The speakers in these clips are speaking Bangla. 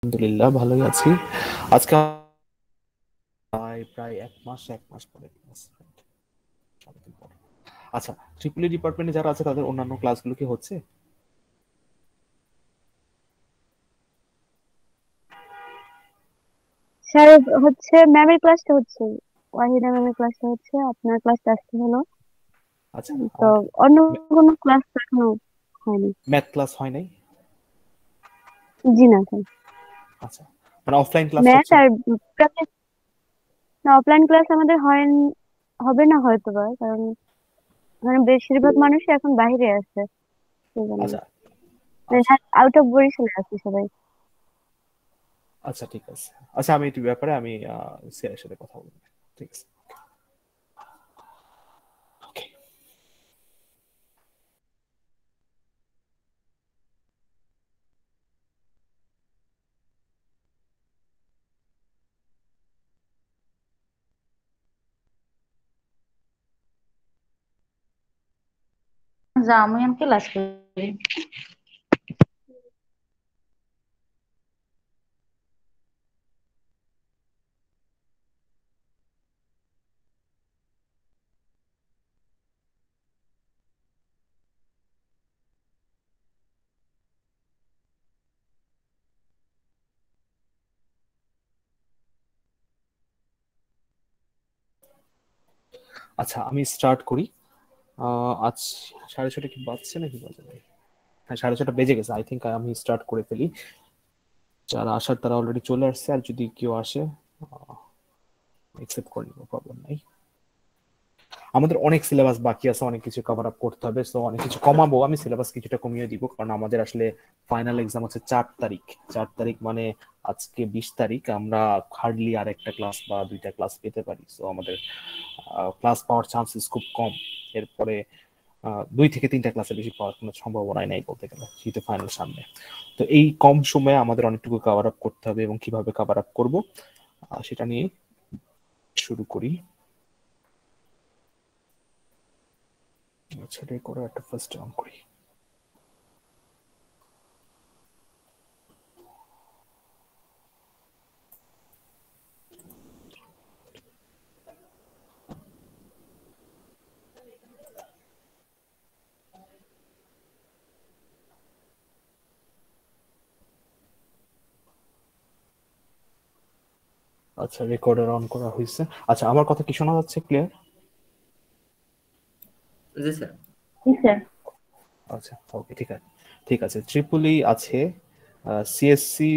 আলহামদুলিল্লাহ ভালোই আছি। আজকে প্রায় এক মাস পরে ক্লাস। সারাদিন পর। আচ্ছা, ট্রিপল ডিপার্টমেন্টে যারা আছে তাদের অন্যান্য ক্লাসগুলো কি হচ্ছে? স্যার হচ্ছে ম্যামের ক্লাসটা হচ্ছে ওয়াহিদা ম্যামের ক্লাসটা হচ্ছে আপনার ক্লাসটা আজকে হলো। আচ্ছা, তো আর অন্য কোনো ক্লাস এখনো হয়নি। ম্যাথ ক্লাস হয় নাই? জি না স্যার। আচ্ছা, মানে অফলাইন ক্লাস ম্যাথ হচ্ছে? আর অফলাইন ক্লাস আমাদের হয় হবে না হয়তো বা, কারণ মানে বেশিরভাগ মানুষই এখন বাইরে আছে সেই জন্য। আচ্ছা আচ্ছা আউট অফ বরিশালে আছে সবাই। আচ্ছা, ঠিক আছে। আচ্ছা, আমি এই ব্যাপারে আমি স্যারের সাথে কথা বলবো। ঠিক আছে, ওকে। জামুই আমি ক্লাস করি। আচ্ছা, আমি স্টার্ট করি। আজ 6:30 কি বাজছে নাকি বাজে নাই? হ্যাঁ, 6:30 বেজে গেছে। আই থিঙ্ক আমি স্টার্ট করে ফেলি। যারা আসার তারা অলরেডি চলে আসছে, আর যদি কেউ আসে একসেপ্ট করে নিবো, প্রবলেম নাই। আমাদের অনেক সিলেবাস বাকি আছে, অনেক কিছু কভার আপ করতে হবে, সো অনেক কিছু কমাবো। আমি সিলেবাস কিছুটা কমিয়ে দিব, কারণ আমাদের আসলে ফাইনাল এক্সাম হচ্ছে 4 তারিখ। 4 তারিখ মানে আজকে 20 তারিখ। আমরা হার্ডলি আর একটা ক্লাস বা দুইটা ক্লাস পেতে পারি, সো আমাদের ক্লাস পাওয়ার চান্সেস খুব কম। এরপরে 2 থেকে 3টা ক্লাসে বেশি পাওয়ার কোনো সম্ভাবনাই নাই বলতে গেলে, যেহেতু ফাইনাল সামনে। তো এই কম সময়ে আমাদের অনেকটুকু কভার আপ করতে হবে, এবং কিভাবে কভার আপ করবো সেটা নিয়ে শুরু করি। আচ্ছা, রেকর্ডার একটা ফার্স্ট অন করি। আচ্ছা, রেকর্ডার অন করা হয়েছে। আচ্ছা, আমার কথা কি শোনা যাচ্ছে ক্লিয়ার? জি স্যার। জি স্যার। আচ্ছা, ওকে, ঠিক আছে। ঠিক আছে, ট্রিপলি আছে, সিএসসি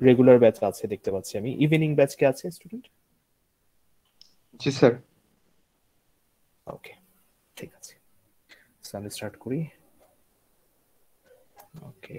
রেগুলার ব্যাচ আছে দেখতে পাচ্ছি আমি। ইভিনিং ব্যাচ কে আছে স্টুডেন্ট? জি স্যার। ওকে, ঠিক আছে। সো আমি স্টার্ট করি। ওকে,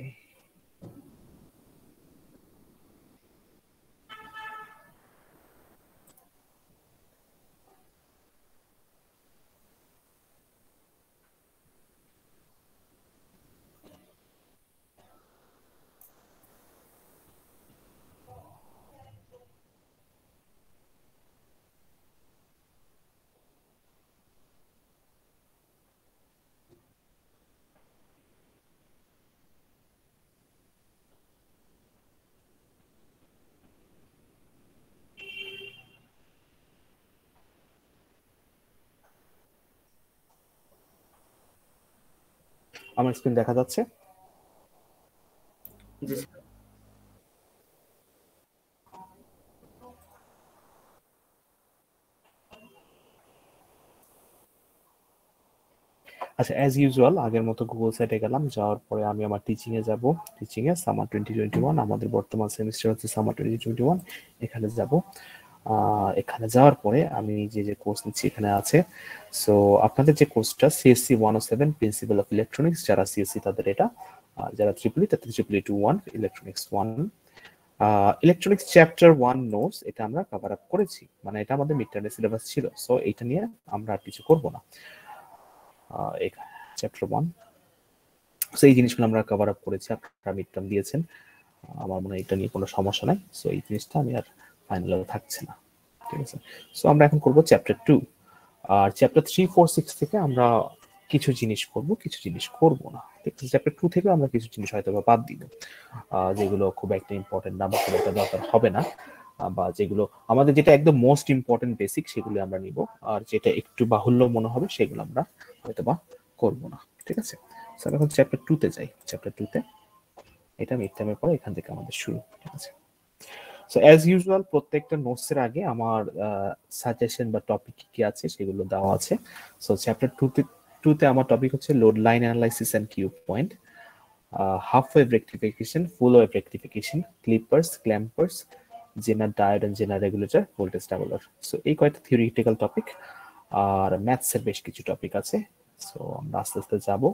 আমার স্ক্রিন দেখা যাচ্ছে? জি স্যার। আচ্ছা, অ্যাজ ইউজুয়াল আগের মতো গুগল সাইটে গেলাম, যাওয়ার পরে আমি আমার টিচিং এ যাব। টিচিং এ সামার 2021, আমাদের বর্তমান সেমিস্টার হচ্ছে সামার 2021। এখানে যাব। এখানে যাওয়ার পরে আমি যে যে কোর্স নিচ্ছি এখানে আছে। সো আপনাদের যে কোর্সটা সিএসসি 107 প্রিন্সিপাল অফ ইলেকট্রনিক্স, যারা সিএসসি তাদের এটা, যারা ট্রিপলি তাদের Tripoli 2-1 electronics 1। Electronics chapter 1 notes এটা আমরা কভার আপ করেছি, মানে এটা আমাদের মিড টার্মের সিলেবাস ছিল, সো এটা নিয়ে আমরা আর কিছু করব না। চ্যাপ্টার 1, সো এই জিনিসগুলো আমরা কভার আপ করেছি, আপনারা মিড টার্ম দিয়েছেন। আমার মনে হয় এটা নিয়ে কোনো সমস্যা নাই, সো এই জিনিসটা আমি আর ফাইনালে থাকছে না। ঠিক আছে, সো আমরা এখন করব চ্যাপ্টার 2। আর চ্যাপ্টার 3, 4, 6 থেকে আমরা কিছু জিনিস করব, কিছু জিনিস করব না। ঠিক আছে, চ্যাপ্টার 2 থেকে আমরা কিছু জিনিস হয়তো বা বাদ দিব, যেগুলো খুব একটা ইম্পর্টেন্ট না বা খুব একটা দরকার হবে না, বা যেগুলো আমাদের যেটা একদম মোস্ট ইম্পর্টেন্ট বেসিক সেগুলো আমরা নিব, আর যেটা একটু বাহুল্য মনে হবে সেগুলো আমরা হয়তো বা করবো না। ঠিক আছে, স্যার এখন চ্যাপ্টার 2 তে যাই। চ্যাপ্টার 2 তে এটা মিড টার্মের পরে এখান থেকে আমাদের শুরু। ঠিক আছে, সো অ্যাজ ইউজুয়াল প্রত্যেকটা নোটসের আগে আমার সাজেশন বা টপিক কি আছে সেগুলো দেওয়া আছে। সো চ্যাপ্টার 2 তে আমার টপিক হচ্ছে load line analysis and Q point, half wave rectification, full wave rectification, clippers, clampers, zener diode and zener regulator, voltage stabiliser. So এই কয়েকটা থিওরিটিক্যাল টপিক, আর ম্যাথসের বেশ কিছু টপিক আছে। সো আমরা আস্তে আস্তে যাবো,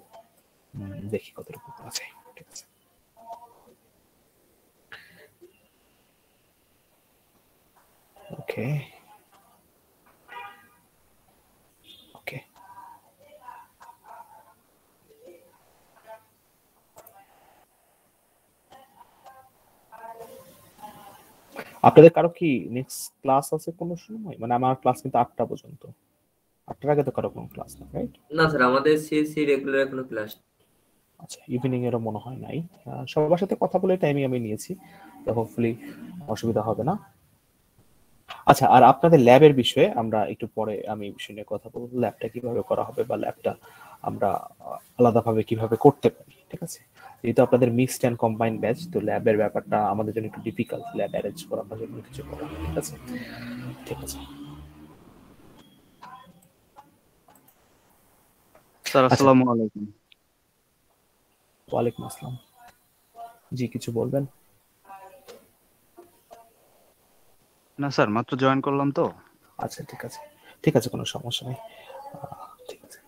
দেখি কতটুকু আছে। ঠিক আছে, ওকে ওকে আপনাদের কারো কি নেক্সট ক্লাস আছে কোনো সময়? মানে আমার ক্লাস কিন্তু 8টা পর্যন্ত, 8টার আগে তো কারো কোনো ক্লাস না, রাইট? না স্যার, আমাদের সিএসসি রেগুলার কোনো ক্লাস। আচ্ছা, ইভিনিং এরও মনে হয় নাই। সবার সাথে কথা বলে টাইমিং আমি নিয়েছি, তো হোপফুলি অসুবিধা হবে না। আচ্ছা, আর আপনাদের ল্যাবের বিষয়ে আমরা একটু পরে আমি এই বিষয় নিয়ে কথা বলবো, ল্যাবটা কিভাবে করা হবে বা ল্যাবটা আমরা আলাদাভাবে কিভাবে করতে পারি। ঠিক আছে, যেহেতু আপনাদের মিক্সড অ্যান্ড কম্বাইন্ড ব্যাচ, তো ল্যাবের ব্যাপারটা আমাদের জন্য একটু ডিফিকাল্ট, ল্যাব অ্যারেঞ্জ করা বা যেগুলো কিছু করা। ঠিক আছে, ঠিক আছে স্যার আসসালামু আলাইকুম। ওয়ালাইকুম আসসালাম। জি, কিছু বলবেন? না স্যার, মাত্র জয়েন করলাম তো। আচ্ছা, ঠিক আছে ঠিক আছে, কোনো সমস্যা নেই। ঠিক আছে,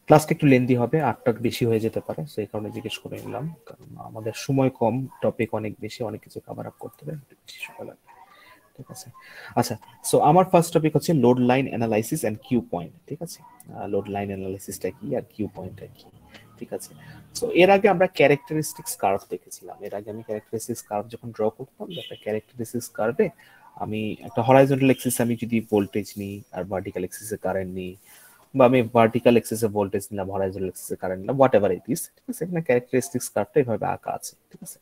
ক্লাসটা একটু লেন্দি হবে, 8টার বেশি হয়ে যেতে পারে, সেই কারণে জিজ্ঞেস করে নিলাম, কারণ আমাদের সময় কম, টপিক অনেক বেশি, অনেক কিছু কভার আপ করতে হবে, একটু বেশি সময় লাগবে। ঠিক আছে, আচ্ছা, সো আমার ফার্স্ট টপিক হচ্ছে load line analysis and Q point. ঠিক আছে, লোড লাইন অ্যানালাইসিসটা কি আর কিউ পয়েন্টটা কি? ঠিক আছে, সো এর আগে আমরা ক্যারেক্টারিস্টিক্স কার্ভ দেখেছিলাম। এর আগে আমি ক্যারেক্টারিস্টিক্স কার্ভ যখন ড্র করতাম, একটা ক্যারেক্টারিস্টিক্স কার্ভে আমি একটা হরাইজন্টাল এক্সিস আমি যদি ভোল্টেজ নিই আর ভার্টিক্যাল এক্সিসে কারেন্ট নিই, বা আমি ভার্টিক্যাল এক্সিসে ভোল্টেজ নিলাম, হরাইজন্টাল এক্সিসে কারেন্ট নিলাম, হোয়াট এভার ইট ইজ। ঠিক আছে, এখানে ক্যারেক্টারিস্টিক্স কার্ভটা এভাবে আঁকা আছে। ঠিক আছে,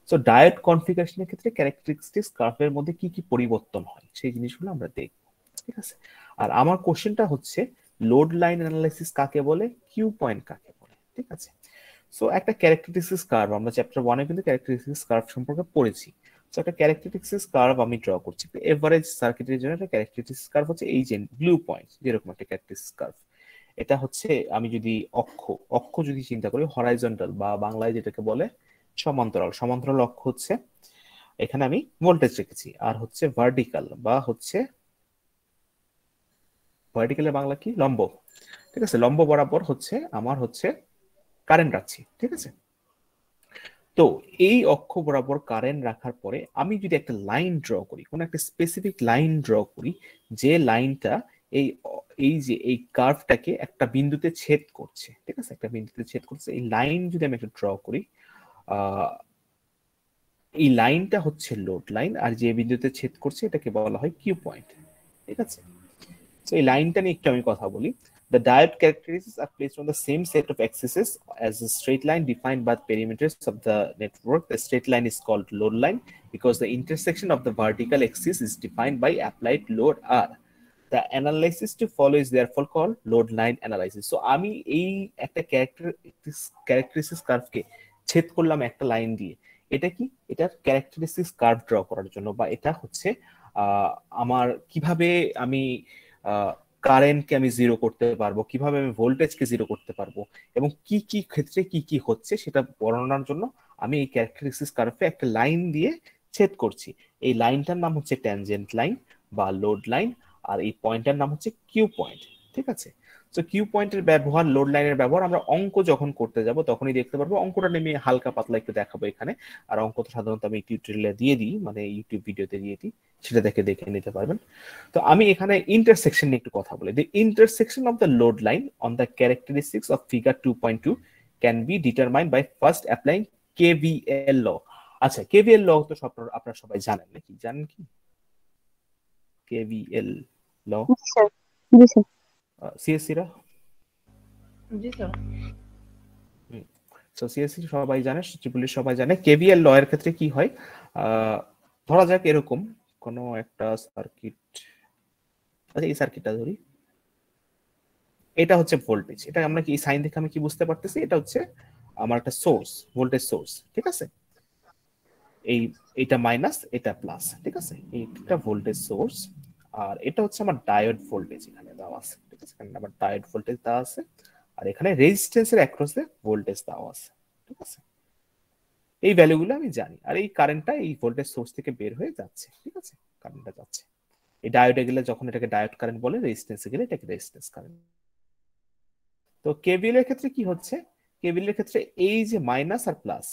সো ডায়োড কনফিগারেশনের ক্ষেত্রে ক্যারেক্টারিস্টিক্স কার্ভের মধ্যে কি কি পরিবর্তন হয় সেই জিনিসগুলো আমরা দেখব। ঠিক আছে, আর আমার কোশ্চেনটা হচ্ছে লোড লাইন অ্যানালাইসিস কাকে বলে, কিউ পয়েন্ট কাকে বলে। ঠিক আছে, সো একটা ক্যারেক্টারিস্টিক্স কার্ভ আমরা চ্যাপ্টার 1-এ কিন্তু ক্যারেক্টারিস্টিক্স কার্ভ সম্পর্কে পড়েছি। সো একটা ক্যারেক্টারিস্টিক্স কার্ভ আমি ড্র করছি এভারেজ সার্কিটের জন্য। একটা ক্যারেক্টারিস্টিক্স কার্ভ হচ্ছে এই যে ব্লু পয়েন্ট, যেরকম একটা ক্যারেক্টারিস্টিক্স কার্ভ। এটা হচ্ছে আমি যদি অক্ষ অক্ষ যদি চিন্তা করি, হরাইজন্টাল বা বাংলায় যেটাকে বলে সমান্তরাল, সমান্তরাল অক্ষ হচ্ছে এখানে আমি ভোল্টেজ রেখেছি, আর হচ্ছে ভার্টিক্যাল বা হচ্ছে ভার্টিক্যালের বাংলা কি, লম্ব। ঠিক আছে, লম্ব বরাবর হচ্ছে আমার হচ্ছে কারেন্ট রাখছি। ঠিক আছে, তো এই অক্ষ বরাবর কারেন্ট রাখার পরে আমি যদি একটা লাইন ড্র করি, কোন একটা স্পেসিফিক লাইন ড্র করি, যে লাইনটা এই এই যে এই কার্ভটাকে একটা বিন্দুতে ছেদ করছে। ঠিক আছে, একটা বিন্দুতে ছেদ করছে, এই লাইন যদি আমি একটা ড্র করি, এই লাইনটা হচ্ছে লোড লাইন, আর যে বিন্দুতে ছেদ করছে এটাকে বলা হয় কিউ পয়েন্ট। ঠিক আছে, তো এই লাইনটা নিয়ে একটু আমি কথা বলি। The diode characteristics are placed on the same set of axes as a straight line defined by the perimeters of the network. The straight line is called load line because the intersection of the vertical axis is defined by applied load R. The analysis to follow is therefore called load line analysis. So আমি এই একটা characteristics curve কে ছেদ করলাম একটা লাইন দিয়ে। এটা কি, এটার characteristics curve ড্র করার জন্য, বা এটা হচ্ছে আমার কিভাবে আমি কারেন্টকে আমি জিরো করতে পারবো, কিভাবে আমি ভোল্টেজকে জিরো করতে পারবো, এবং কি কি ক্ষেত্রে কি কি হচ্ছে সেটা বর্ণনার জন্য আমি এই ক্যারেক্টারিস্টিক্স কার্ভে একটা লাইন দিয়ে ছেদ করছি। এই লাইনটার নাম হচ্ছে ট্যানজেন্ট লাইন বা লোড লাইন, আর এই পয়েন্টের নাম হচ্ছে কিউ পয়েন্ট। ঠিক আছে, তো কিউ পয়েন্টের ব্যবহার, লোড লাইনের ব্যবহার আমরা অঙ্ক যখন করতে যাব তখনই দেখতে পারবো। অঙ্কটা নেমে হালকা পাতলা একটু দেখাবো এখানে, আর অঙ্ক তো সাধারণত আমি টিউটোরিয়ালে দিয়ে দিই, মানে ইউটিউব ভিডিওতে দিয়ে দিই, সেটা দেখে নিতে পারবেন। তো আমি এখানে ইন্টারসেকশন নিয়ে একটু কথা বলি। The intersection of the load line on the characteristics of figure 2.2 can be determined by first applying KVL law. আচ্ছা, KVL law তো আপনারা সবাই জানেন নাকি, জানেন কি KVL law? জি স্যার, জি স্যার। সিএসসি রা জি স্যার। সো সিএসসি সবাই জানে, ট্রিপল সবাই জানে। কেভিএল ল এর ক্ষেত্রে কি হয়, ধরা যাক এরকম কোন একটা সার্কিট, আচ্ছা এই সার্কিটটা ধরি, এটা হচ্ছে ভোল্টেজ। এটা আমরা কি সাইন দেখে আমি কি বুঝতে পারতেছি, এটা হচ্ছে আমার একটা সোর্স, ভোল্টেজ সোর্স, ঠিক আছে। এইটা মাইনাস, এটা প্লাস, ঠিক আছে। এইটা ভোল্টেজ সোর্স, আর এটা হচ্ছে আমার ডায়োড ভোল্টেজ এখানে দেওয়া আছে, ঠিক আছে। এখানে আমার ডায়োড ভোল্টেজ দেওয়া আছে, আর এখানে রেজিস্ট্যান্সের অ্যাক্রসে ভোল্টেজ দেওয়া আছে, ঠিক আছে। এই ভ্যালুগুলো আমি জানি, আর এই কারেন্টটা এই ভোল্টেজ সোর্স থেকে বের হয়ে যাচ্ছে, ঠিক আছে। কারেন্টটা যাচ্ছে এই ডায়োডে গেলে, যখন এটাকে ডায়োড কারেন্ট বলে, রেজিস্ট্যান্সে গেলে এটাকে রেজিস্ট্যান্স কারেন্ট। তো কেভিএল এর ক্ষেত্রে কি হচ্ছে, কেভিএল এর ক্ষেত্রে এই যে মাইনাস আর প্লাস,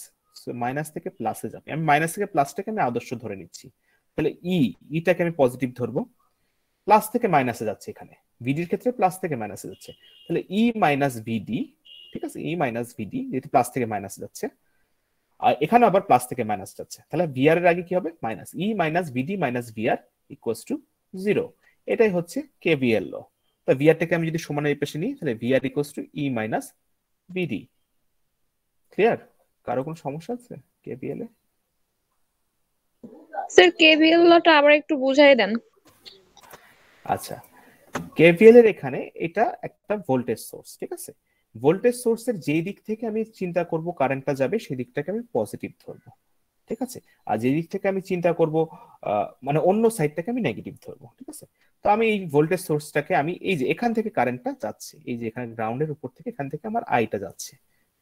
মাইনাস থেকে প্লাসে যাবে। আমি মাইনাস থেকে প্লাসটাকে আমি আদর্শ ধরে নিচ্ছি, তাহলে ইটাকে আমি পজিটিভ ধরবো, প্লাস থেকে মাইনাসে যাচ্ছে। এখানে ভিডির ক্ষেত্রে প্লাস থেকে মাইনাসে যাচ্ছে, তাহলে ই মাইনাস ভিডি, ঠিক আছে। ই মাইনাস ভিডি যেহেতু প্লাস থেকে মাইনাসে যাচ্ছে, আর এখানে আবার প্লাস থেকে মাইনাস যাচ্ছে, তাহলে ভিআর এর আগে কি হবে, minus. E minus VD minus VR equals to 0। এটাই হচ্ছে কেভিএল ল। তো ভিআরটাকে আমি যদি সমানের এই পাশে নিই, তাহলে VR equals to E minus VD. Clear? কারো কোনো সমস্যা আছে কেভিএল এ? স্যার কেভিএল লটা আবার একটু বুঝাই দেন। আচ্ছা, কেভিএল এর এখানে এটা একটা ভোল্টেজ সোর্স, ঠিক আছে। ভোল্টেজ সোর্সের যেই দিক থেকে আমি চিন্তা করব কারেন্টটা যাবে, সেই দিকটাকে আমি পজিটিভ ধরবো, ঠিক আছে। আর যে দিক থেকে আমি চিন্তা করব মানে অন্য সাইডটাকে আমি নেগেটিভ ধরবো, ঠিক আছে। তো আমি এই ভোল্টেজ সোর্সটাকে আমি এই যে এখান থেকে কারেন্টটা যাচ্ছে, এই যে এখানে গ্রাউন্ডের উপর থেকে এখান থেকে আমার আইটা যাচ্ছে,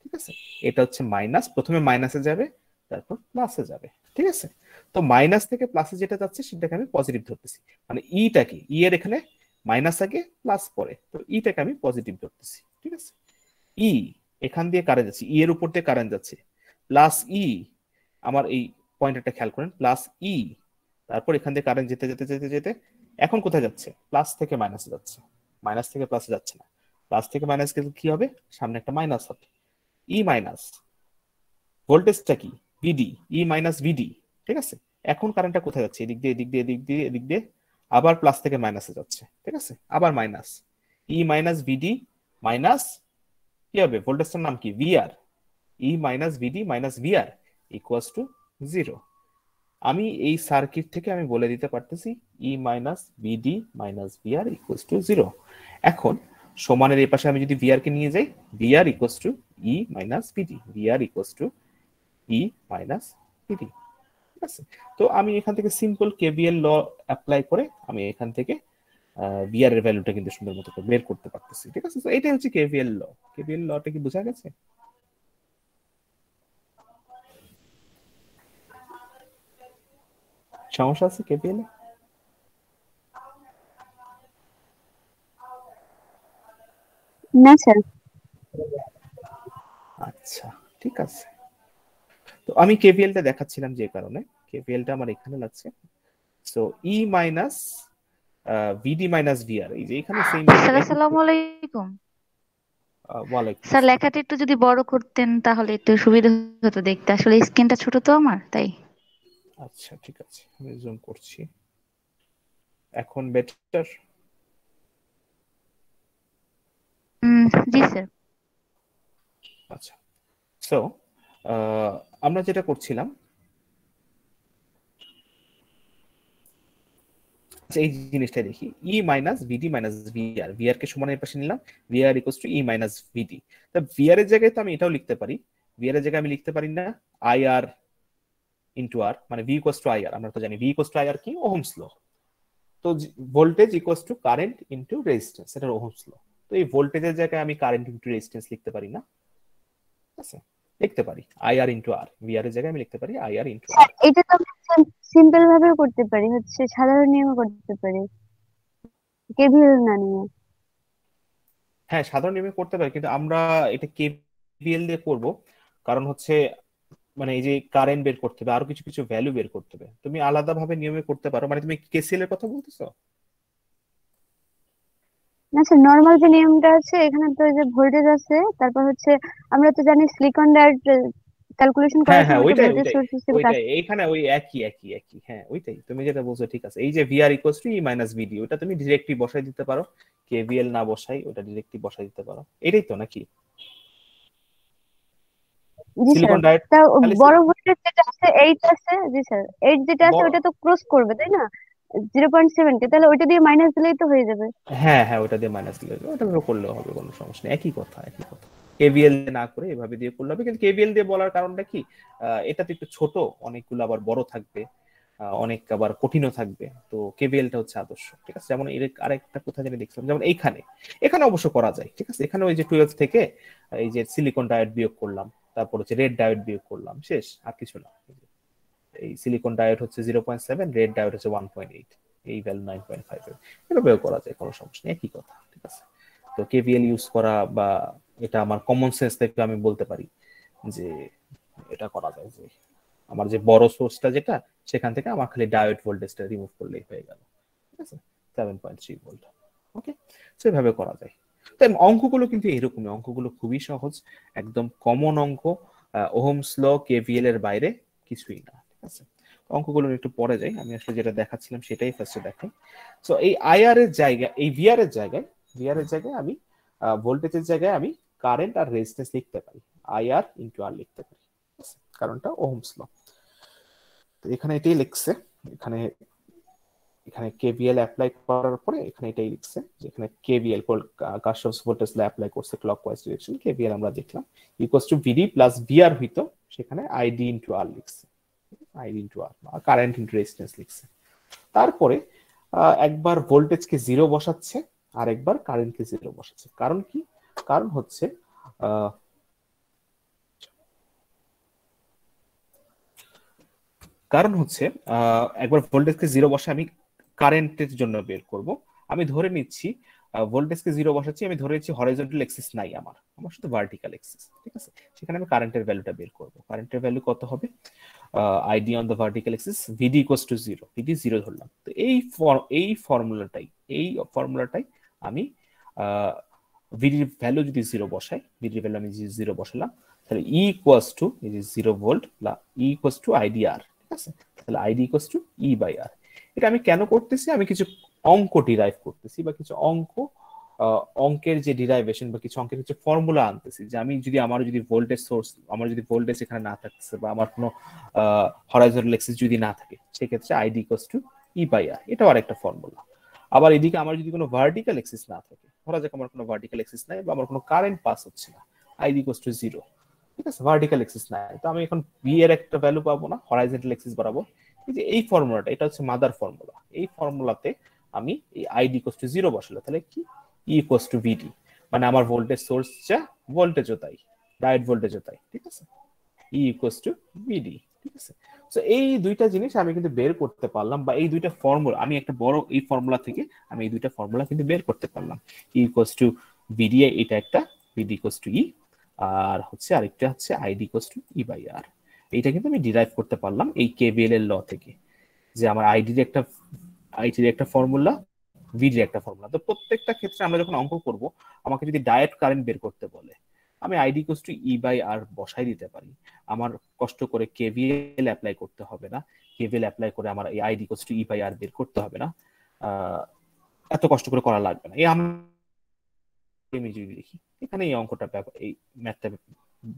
ঠিক আছে। এটা হচ্ছে মাইনাস, প্রথমে মাইনাসে যাবে, তারপর প্লাসে যাবে, ঠিক আছে। তো মাইনাস থেকে প্লাসে যেটা যাচ্ছে সেটাকে আমি পজিটিভ ধরতেছি, মানে ইটাকে, ই এর এখানে মাইনাস আগে প্লাস পরে, তো ইটাকে আমি পজিটিভ ধরতেছি, ঠিক আছে। ই এখান দিয়ে কারেন্ট যাচ্ছে, ই এর উপর দিয়ে কারেন্ট যাচ্ছে, প্লাস ই, আমার এই পয়েন্টটা খেয়াল করেন, প্লাস ই, তারপর এখান দিয়ে কারেন্ট যেতে যেতে যেতে যেতে এখন কোথায় যাচ্ছে, প্লাস থেকে মাইনাসে যাচ্ছে, মাইনাস থেকে প্লাসে যাচ্ছে না। প্লাস থেকে মাইনাস গেলে কি হবে, সামনে একটা মাইনাস হবে, ই মাইনাস ভোল্টেজটা কি, ভিডি, ই মাইনাস ভিডি, ঠিক আছে। এখন কারেন্টটা কোথায় যাচ্ছে, এদিক দিয়ে এদিক দিয়ে এদিক দিয়ে এদিক দিয়ে, আবার প্লাস থেকে মাইনাসে যাচ্ছে, ঠিক আছে। আবার minus, E minus VD minus কি হবে, ভোল্টেজটার নাম কি, VR. E minus VD minus VR equals to 0। আমি এই সার্কিট থেকে আমি বলে দিতে পারতেছি E minus VD minus VR equals to 0। এখন সমানের এই পাশে আমি যদি ভিআর কে নিয়ে যাই, VR equals to E minus VD, VR equals to E minus VD, ঠিক আছে। তো আমি এখান থেকে সিম্পল কেভিএল ল অ্যাপ্লাই করে আমি এখান থেকে ভিআর এর ভ্যালুটা কিন্তু সুন্দর মতো করে বের করতে পারতেছি, ঠিক আছে। তো এটাই হচ্ছে কেভিএল ল। কেভিএল লটা কি বোঝা গেছে? সমস্যা আছে কেভিএল এ? না স্যার। আচ্ছা, ঠিক আছে। তো আমি কেভিএলটা দেখাচ্ছিলাম যে কারণে, কেভিএলটা আমার এখানে লাগছে। সো ই মাইনাস ভিডি মাইনাস ভিআর, এই যে এখানে সেম স্যার আসসালামু আলাইকুম। ওয়ালাইকুম স্যার আসসালাম। লেখাটা একটু যদি বড় করতেন তাহলে একটু সুবিধা হতো দেখতে, আসলে স্ক্রিনটা ছোট তো আমার, তাই। আচ্ছা ঠিক আছে, আমি জুম করছি, এখন বেটার? জি স্যার। আচ্ছা, সো আমরা যেটা করছিলাম, এই জিনিসটা দেখি, E minus VD minus VR, VR কে সমান এর পাশে নিলাম, VR equals to E minus VD. তা ভিআর এর জায়গায় তো আমি এটাও লিখতে পারি, ভিআর এর জায়গায় আমি লিখতে পারি না আইআর ইনটু আর, মানে ভি ইকুয়ালস টু আইআর। আমরা তো জানি ভি ইকুয়ালস টু আইআর কি, ওহমস ল। তো voltage equals to current into resistance, এটা ওহমস ল। তো এই ভোল্টেজের জায়গায় আমি কারেন্ট ইনটু রেজিস্ট্যান্স লিখতে পারি না, ঠিক আছে। লিখতে পারি আইআর ইনটু আর, ভিআর এর জায়গায় আমি লিখতে পারি আইআর ইনটু আর। এটা তো সিম্পল ভাবে করতে পারি, হচ্ছে সাধারণ নিয়মে করতে পারি, কেভিএল না নিয়ে। হ্যাঁ সাধারণ নিয়মে করতে পারি, কিন্তু আমরা এটা কেভিএল দিয়ে করব, কারণ হচ্ছে মানে এই যে কারেন্ট বের করতে হবে, আরো কিছু কিছু ভ্যালু বের করতে হবে। তুমি আলাদাভাবে নিয়মে করতে পারো, মানে তুমি কেসিএল এর কথা বলতেছো? না স্যার, নর্মাল যে নিয়মটা আছে এখানে তো যে ভোল্টেজ আছে, তারপর হচ্ছে আমরা তো জানি সিলিকন ডায়োড ক্যালকুলেশন হ্যাঁ করার হ্যাঁ, সময় তো ওইটাই ভোল্টেজ ওইটাই সোর্স হিসেবে কাজ ওইটাই এইখানে ওই একই হ্যাঁ, ওইটাই তুমি যেটা বলছো ঠিক আছে। এই যে VR equals to E minus VD, ওটা তুমি ডিরেক্টলি বসাই দিতে পারো, কেভিএল না বসাই ওটা ডিরেক্টলি বসাই দিতে পারো, এটাই তো নাকি জি স্যার। Silicon diode? তা খালি বড় ভোল্টেজ যেটা আছে 8 আছে, জি স্যার 8 যেটা আছে বড়, ওটা তো ক্রস করবে তাই না 0.7 কে, তাহলে ওইটা দিয়ে মাইনাস দিলেই তো হয়ে যাবে। হ্যাঁ হ্যাঁ, ওটা দিয়ে মাইনাস দিলে ওটা দিয়ে করলেও হবে, কোনো সমস্যা নেই, একই কথা একই কথা। কেভিএল না করে এভাবে দিয়ে করলে হবে, কিন্তু কেভিএল দিয়ে বলার কারণটা কি, এটা তো একটু ছোট, অনেকগুলো আবার বড় থাকবে, অনেক আবার কঠিনও থাকবে, তো কেভিএলটা হচ্ছে আদর্শ, ঠিক আছে। যেমন এর আরেকটা কথা জানি দেখছিলাম, যেমন এখানে অবশ্য করা যায়, ঠিক আছে। এখানে ওই যে 12 থেকে এই যে সিলিকন ডায়োড বিয়োগ করলাম, তারপর হচ্ছে রেড ডায়োড বিয়োগ করলাম, শেষ, আর কিছু না। এই সিলিকন ডায়োড হচ্ছে 0.7, রেড ডায়োড হচ্ছে 1.8, এই ভ্যালু 9.5 এভাবেও করা যায়, কোনো সমস্যা নেই, একই কথা, ঠিক আছে। তো কেভিএল ইউজ করা বা এটা আমার কমন সেন্স থেকে আমি বলতে পারি যে এটা করা যায়, যে আমার যে বড় সোর্সটা যেটা, সেখান থেকে আমার খালি ডায়োড ভোল্টেজটা রিমুভ করলেই হয়ে গেল, ঠিক আছে, 7.3 ভোল্ট। ওকে, সেভাবে করা যায়। তাই অঙ্কগুলো কিন্তু এরকমই, অঙ্কগুলো খুবই সহজ, একদম কমন অঙ্ক, ওহমস ল কেভিএল এর বাইরে কিছুই না, ঠিক আছে। অঙ্কগুলো একটু পরে যাই, আমি আসলে যেটা দেখাচ্ছিলাম সেটাই ফার্স্টে দেখাই। সো এই আইআর এর জায়গায়, এই ভিআর এর জায়গায় আমি ভোল্টেজের জায়গায় আমি কারেন্ট আর রেজিস্ট্যান্স লিখতে পারি, আইআর ইনটু আর লিখতে পারি, ঠিক আছে, কারণটা ওহমস ল। তো এখানে এটাই লিখছে, এখানে এখানে কেভিএল অ্যাপ্লাই করার পরে এখানে এটাই লিখছে, যেখানে KVL Kirchhoff's voltage law apply করছে ক্লকওয়াইজ ডিরেকশন, কেভিএল আমরা দেখলাম equals to VD plus VR হইতো, সেখানে আইডি ইনটু আর লিখছে, ID into R, current into resistance লিখছে। তারপরে একবার ভোল্টেজকে 0 বসাচ্ছে আর একবার কারেন্টকে 0 বসাচ্ছে। কারণ কি? কারণ হচ্ছে একবার ভোল্টেজকে 0 বসে আমি কারেন্টের জন্য বের করব। আমি ধরে নিচ্ছি ভোল্টেজকে 0 বসাচ্ছি, আমি ধরে নিচ্ছি হরাইজন্টাল এক্সিস নাই, আমার শুধু ভার্টিক্যাল এক্সিস, ঠিক আছে। সেখানে আমি কারেন্টের ভ্যালুটা বের করব। কারেন্টের ভ্যালু কত হবে? ID on the vertical axis, VD equals to 0, VD 0 ধরলাম। তো এই ফর্মুলাটাই আমি ভিডির ভ্যালু যদি 0 বসাই, ভিডির ভ্যালু আমি 0 বসালাম, তাহলে ই ইকুয়ালস টু এই যে 0 volt plus E equals to IDR, ঠিক আছে। তাহলে ID equals to E by R. এটা আমি কেন করতেছি? আমি কিছু অঙ্ক ডিরাইভ করতেছি, বা কিছু অঙ্কের যে ডিরাইভেশন বা কিছু অঙ্কের কিছু ফর্মুলা আনতেছি, যে আমি যদি আমার ভোল্টেজ সোর্স, আমার যদি ভোল্টেজ এখানে না থাকতেছে, বা আমার কোনো হরাইজন্টাল এক্সিস যদি না থাকে, সেক্ষেত্রে ID equals to E by R, এটাও আরেকটা ফর্মুলা। আবার এদিকে আমার যদি কোনো ভার্টিক্যাল এক্সিস না থাকে, ধরা যাক আমার কোনো ভার্টিক্যাল এক্সিস নাই বা আমার কোনো কারেন্ট পাস হচ্ছে না, আইডি ইকুয়ালস টু 0, ঠিক আছে, ভার্টিক্যাল এক্সিস নাই, তো আমি এখন ভি এর একটা ভ্যালু পাবো না, হরাইজন্টাল এক্সিস বরাবর। এই যে এই ফর্মুলাটা, এটা হচ্ছে মাদার ফর্মুলা। এই ফর্মুলাতে আমি এই আইডি ইকুয়ালস টু 0 বসালে তাহলে কি ই ইকুয়ালস টু ভিডি, মানে আমার ভোল্টেজ সোর্স যা, ভোল্টেজও তাই, ডায়োড ভোল্টেজও তাই, ঠিক আছে, ই ইকুয়ালস টু ভিডি, ঠিক আছে। সো এই দুইটা জিনিস আমি কিন্তু বের করতে পারলাম, বা এই দুইটা ফর্মুলা আমি একটা বড় এই ফর্মুলা থেকে আমি এই দুইটা ফর্মুলা কিন্তু বের করতে পারলাম। ই ইকুয়ালস টু ভিডি, এটা একটা, ভিডি ইকুয়ালস টু ই, আর হচ্ছে আরেকটা হচ্ছে ID equals to E by R. এইটা কিন্তু আমি ডিরাইভ করতে পারলাম এই কেভিএল এর ল থেকে, যে আমার আইডির একটা ফর্মুলা, ভিডির একটা ফর্মুলা। তো প্রত্যেকটা ক্ষেত্রে আমরা যখন অঙ্ক করব, আমাকে যদি ডায়োড কারেন্ট বের করতে বলে, আমি ID equals to E by R বসাই দিতে পারি। আমার কষ্ট করে কেভিএল অ্যাপ্লাই করতে হবে না, কেভিএল অ্যাপ্লাই করে আমার এই ID equals to E by R বের করতে হবে না, এত কষ্ট করে করা লাগবে না। এই আমি যদি দেখি এখানে এই অঙ্কটা, এই ম্যাথটা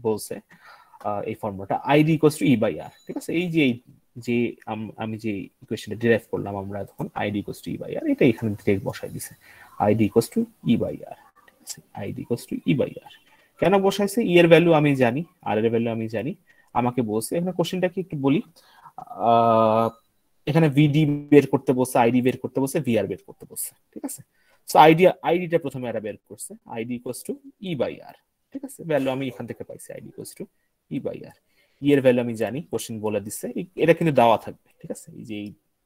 বলছে, এই ফর্মুলাটা ID equals to E by R, ঠিক আছে। এই যে আমি যে ইকুয়েশনটা ডিরাইভ করলাম আমরা তখন, ID equals to E by R, এটা এখানে ডিরেক্ট বসাই দিছে, ID equals to E by R, ঠিক আছে, ID equals to E by R. কেন বসাইছে? ই এর ভ্যালু আমি জানি, আর এর ভ্যালু আমি জানি, আমাকে বলছে এখানে কোশ্চেনটা কি একটু বলি। এখানে ভিডি বের করতে বলছে, আইডি বের করতে বলছে, ভিআর বের করতে বলছে, ঠিক আছে। সো আইডিটা প্রথমে এরা বের করছে, ID equals to E by R, ঠিক আছে, ভ্যালু আমি এখান থেকে পাইছি, ID equals to E by R. E এর ভ্যালু আমি জানি, কোশ্চেন বলে দিচ্ছে, এটা কিন্তু দেওয়া থাকবে, ঠিক আছে, এই যে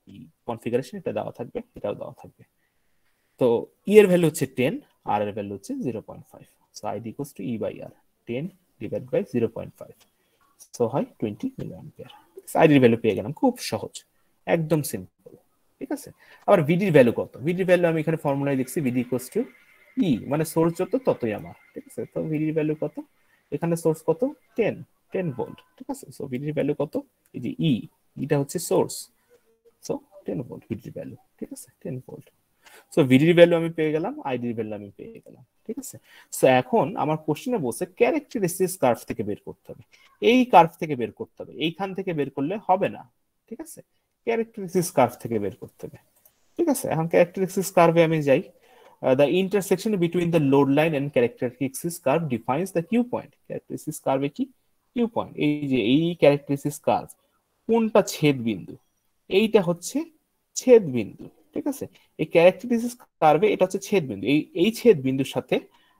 এই কনফিগারেশন এটা দেওয়া থাকবে, এটাও দেওয়া থাকবে। তো ই এর ভ্যালু হচ্ছে 10, আর এর ভ্যালু হচ্ছে 0.5, so ID equals to E by R, 10 divide by 0.5, so হয় 20 মিলি অ্যাম্পিয়ার। আইডির ভ্যালু পেয়ে গেলাম, খুব সহজ, একদম সিম্পল, ঠিক আছে। আবার ভিডির ভ্যালু কত? ভিডির ভ্যালু আমি এখানে ফর্মুলায় লিখছি, ভিডি ইকুয়ালস টু ই, মানে সোর্স যত ততই আমার, ঠিক আছে। তো ভিডির ভ্যালু কত? এখানে সোর্স কত? 10, 10 ভোল্ট, ঠিক আছে। সো ভিডির ভ্যালু কত, এই যে এটা হচ্ছে সোর্স, সো 10 ভোল্ট ভিডির ভ্যালু, ঠিক আছে 10 ভোল্ট। সো ভিডির ভ্যালু আমি পেয়ে গেলাম, আইডির ভ্যালু আমি পেয়ে গেলাম, ঠিক আছে। সো এখন আমার কোশ্চেনে বলছে ক্যারেক্টারিস্টিক্স কার্ভ থেকে বের করতে হবে, এই কার্ভ থেকে বের করতে হবে, এইখান থেকে বের করলে হবে না, ঠিক আছে। ক্যারেক্টারিস্টিক্স কার্ভ থেকে বের করতে হবে, ঠিক আছে। এখন ক্যারেক্টারিস্টিক্স কার্ভে আমি যাই। The intersection between the load line and characteristics curve defines the Q point. Characteristics curve কি Q point, এই যে এই characteristics curve কোনটা ছেদ বিন্দু, এইটা হচ্ছে ছেদ বিন্দু, ঠিক আছে। এই ক্যারেক্টারিস্টিক্স কার্ভে এটা হচ্ছে ছেদ বিন্দু, এই ছেদ বিন্দুর সাথে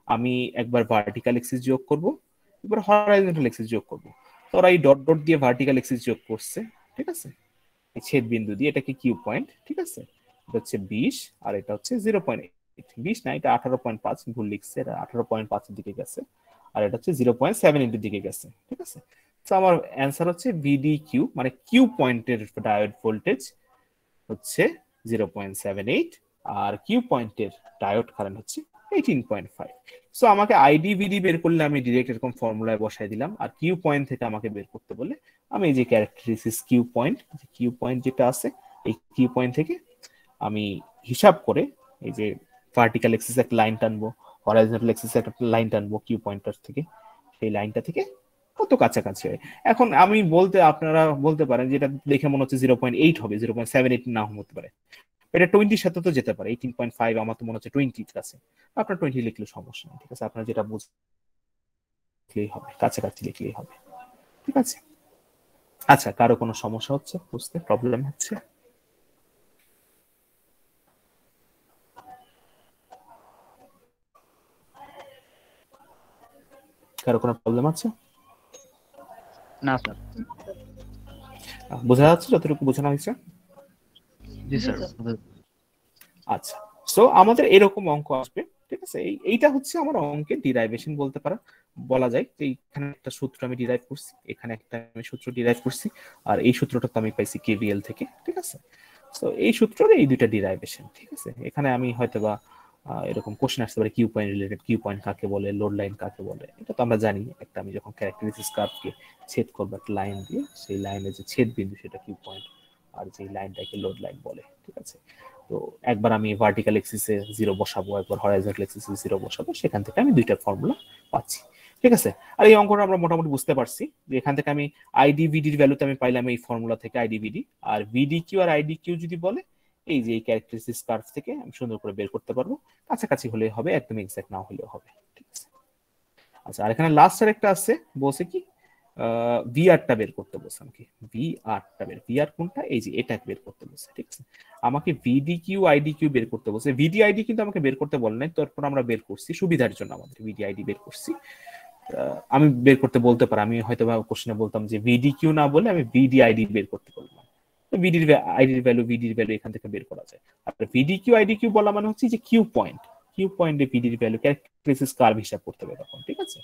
আমি একবার ভার্টিক্যাল এক্সিস যোগ করব, একবার হরাইজন্টাল এক্সিস যোগ করব। তো ওরা এই ডট ডট দিয়ে ভার্টিক্যাল এক্সিস যোগ করছে, ঠিক আছে, এই ছেদ বিন্দু দিয়ে, এটাকে কিউ পয়েন্ট, ঠিক আছে। এটা হচ্ছে 20 আর এটা হচ্ছে 0.8, 20 না, এটা 18.5, ভুল লিখছে, এটা 18.5 এর দিকে গেছে, আর এটা হচ্ছে 0.7 এর দিকে গেছে, ঠিক আছে। তো আমার অ্যান্সার হচ্ছে ভিডি কিউ, মানে কিউ পয়েন্টের ডায়োড ভোল্টেজ হচ্ছে 0.78 আর কিউ পয়েন্টের ডায়োড কারেন্ট হচ্ছে 18.5। সো আমাকে আইডি ভিডি বের করলে আমি ডিরেক্ট এরকম ফর্মুলায় বসাই দিলাম, আর কিউ পয়েন্ট থেকে আমাকে বের করতে বলে আমি এই যে ক্যারেক্টারিস্টিক্স কিউ পয়েন্ট যেটা আছে, এই কিউ পয়েন্ট থেকে আমি হিসাব করে এই যে ভার্টিক্যাল এক্সিস একটা লাইন টানবো, হরাইজন্টাল এক্সিস একটা লাইন টানবো কিউ পয়েন্টার থেকে, সেই লাইনটা থেকে কত কাছাকাছি হয়। এখন আমি আপনারা বলতে পারেন যেটা দেখে মনে হচ্ছে 0.8 হবে, 0.78 না হতে পারে, এটা 20 সাথে তো যেতে পারে, 18.5 আমার তো মনে হচ্ছে 20 কাছে, আপনার 20 লিখলে সমস্যা নেই, ঠিক আছে। আপনার যেটা বুঝলেই হবে, কাছাকাছি লিখলেই হবে, ঠিক আছে। আচ্ছা, কারো কোনো সমস্যা হচ্ছে, বুঝতে প্রবলেম হচ্ছে? কারো কোনো প্রবলেম আছে? না স্যার। বোঝা যাচ্ছে যতটুকু বোঝানো হয়েছে? জি স্যার। আচ্ছা, সো আমাদের এরকম অঙ্ক আসবে, ঠিক আছে। এইটা হচ্ছে আমার অঙ্কের ডিরাইভেশন বলা যায় যে এখানে একটা সূত্র আমি ডিরাইভ করছি, এখানে একটা আমি সূত্র ডিরাইভ করছি, আর এই সূত্রটা তো আমি পাইছি কেভিএল থেকে, ঠিক আছে। সো এই সূত্রের এই দুইটা ডিরাইভেশন, ঠিক আছে। এখানে আমি হয়তোবা এরকম কোশ্চেন আসতে পারে Q point related, Q point কাকে বলে, লোড লাইন কাকে বলে, এটা তো আমরা জানি। একটা আমি যখন ক্যারেক্টারিস্টিক্স কার্ভকে ছেদ করবো একটা লাইন দিয়ে, সেই লাইনের যে ছেদ বিন্দু সেটা কিউ পয়েন্ট, আর যে লাইনটাকে লোড লাইন বলে, ঠিক আছে। তো একবার আমি ভার্টিক্যাল এক্সিসে 0 বসাবো, একবার হরাইজন্টাল এক্সিসে 0 বসাবো, সেখান থেকে আমি দুইটা ফর্মুলা পাচ্ছি, ঠিক আছে। আর এই অঙ্কটা আমরা মোটামুটি বুঝতে পারছি যে এখান থেকে আমি আইডি ভিডির ভ্যালুতে আমি পাইলাম এই ফর্মুলা থেকে আইডি ভিডি, আর ভিডি কিউ আর আইডি কিউ যদি বলে এই যে এই ক্যারেক্টারিস্টিক্স কার্ভ থেকে আমি সুন্দর করে বের করতে পারবো, কাছাকাছি হলে হবে, একদম এক্সাক্ট না হলেও হবে, ঠিক আছে। আচ্ছা, আর এখানে লাস্ট আর একটা আছে, বলছে কি ভিআরটা বের করতে বলছে আমাকে, ভিআর কোনটা, এই যে এটা বের করতে বলছে, ঠিক আছে। আমাকে ভিডি কিউ আইডি কিউ বের করতে বলছে, ভিডি আইডি কিন্তু আমাকে বের করতে বলে নাই, তারপর আমরা বের করছি সুবিধার জন্য, আমাদের ভিডি আইডি বের করছি। আমি বের করতে বলতে পারি, আমি হয়তো বা কোশ্চেনে বলতাম যে ভিডি কিউ না বলে আমি ভিডি আইডি বের করতে বললাম, ভিডির আইডির ভ্যালু ভিডির ভ্যালু এখান থেকে বের করা যায়। আর ভিডি কিউ আইডি কিউ বলা মানে হচ্ছে যে কিউ পয়েন্টে ভিডির ভ্যালু ক্যারেক্টারিস্টিক্স কার্ভ হিসাব করতে হবে তখন, ঠিক আছে।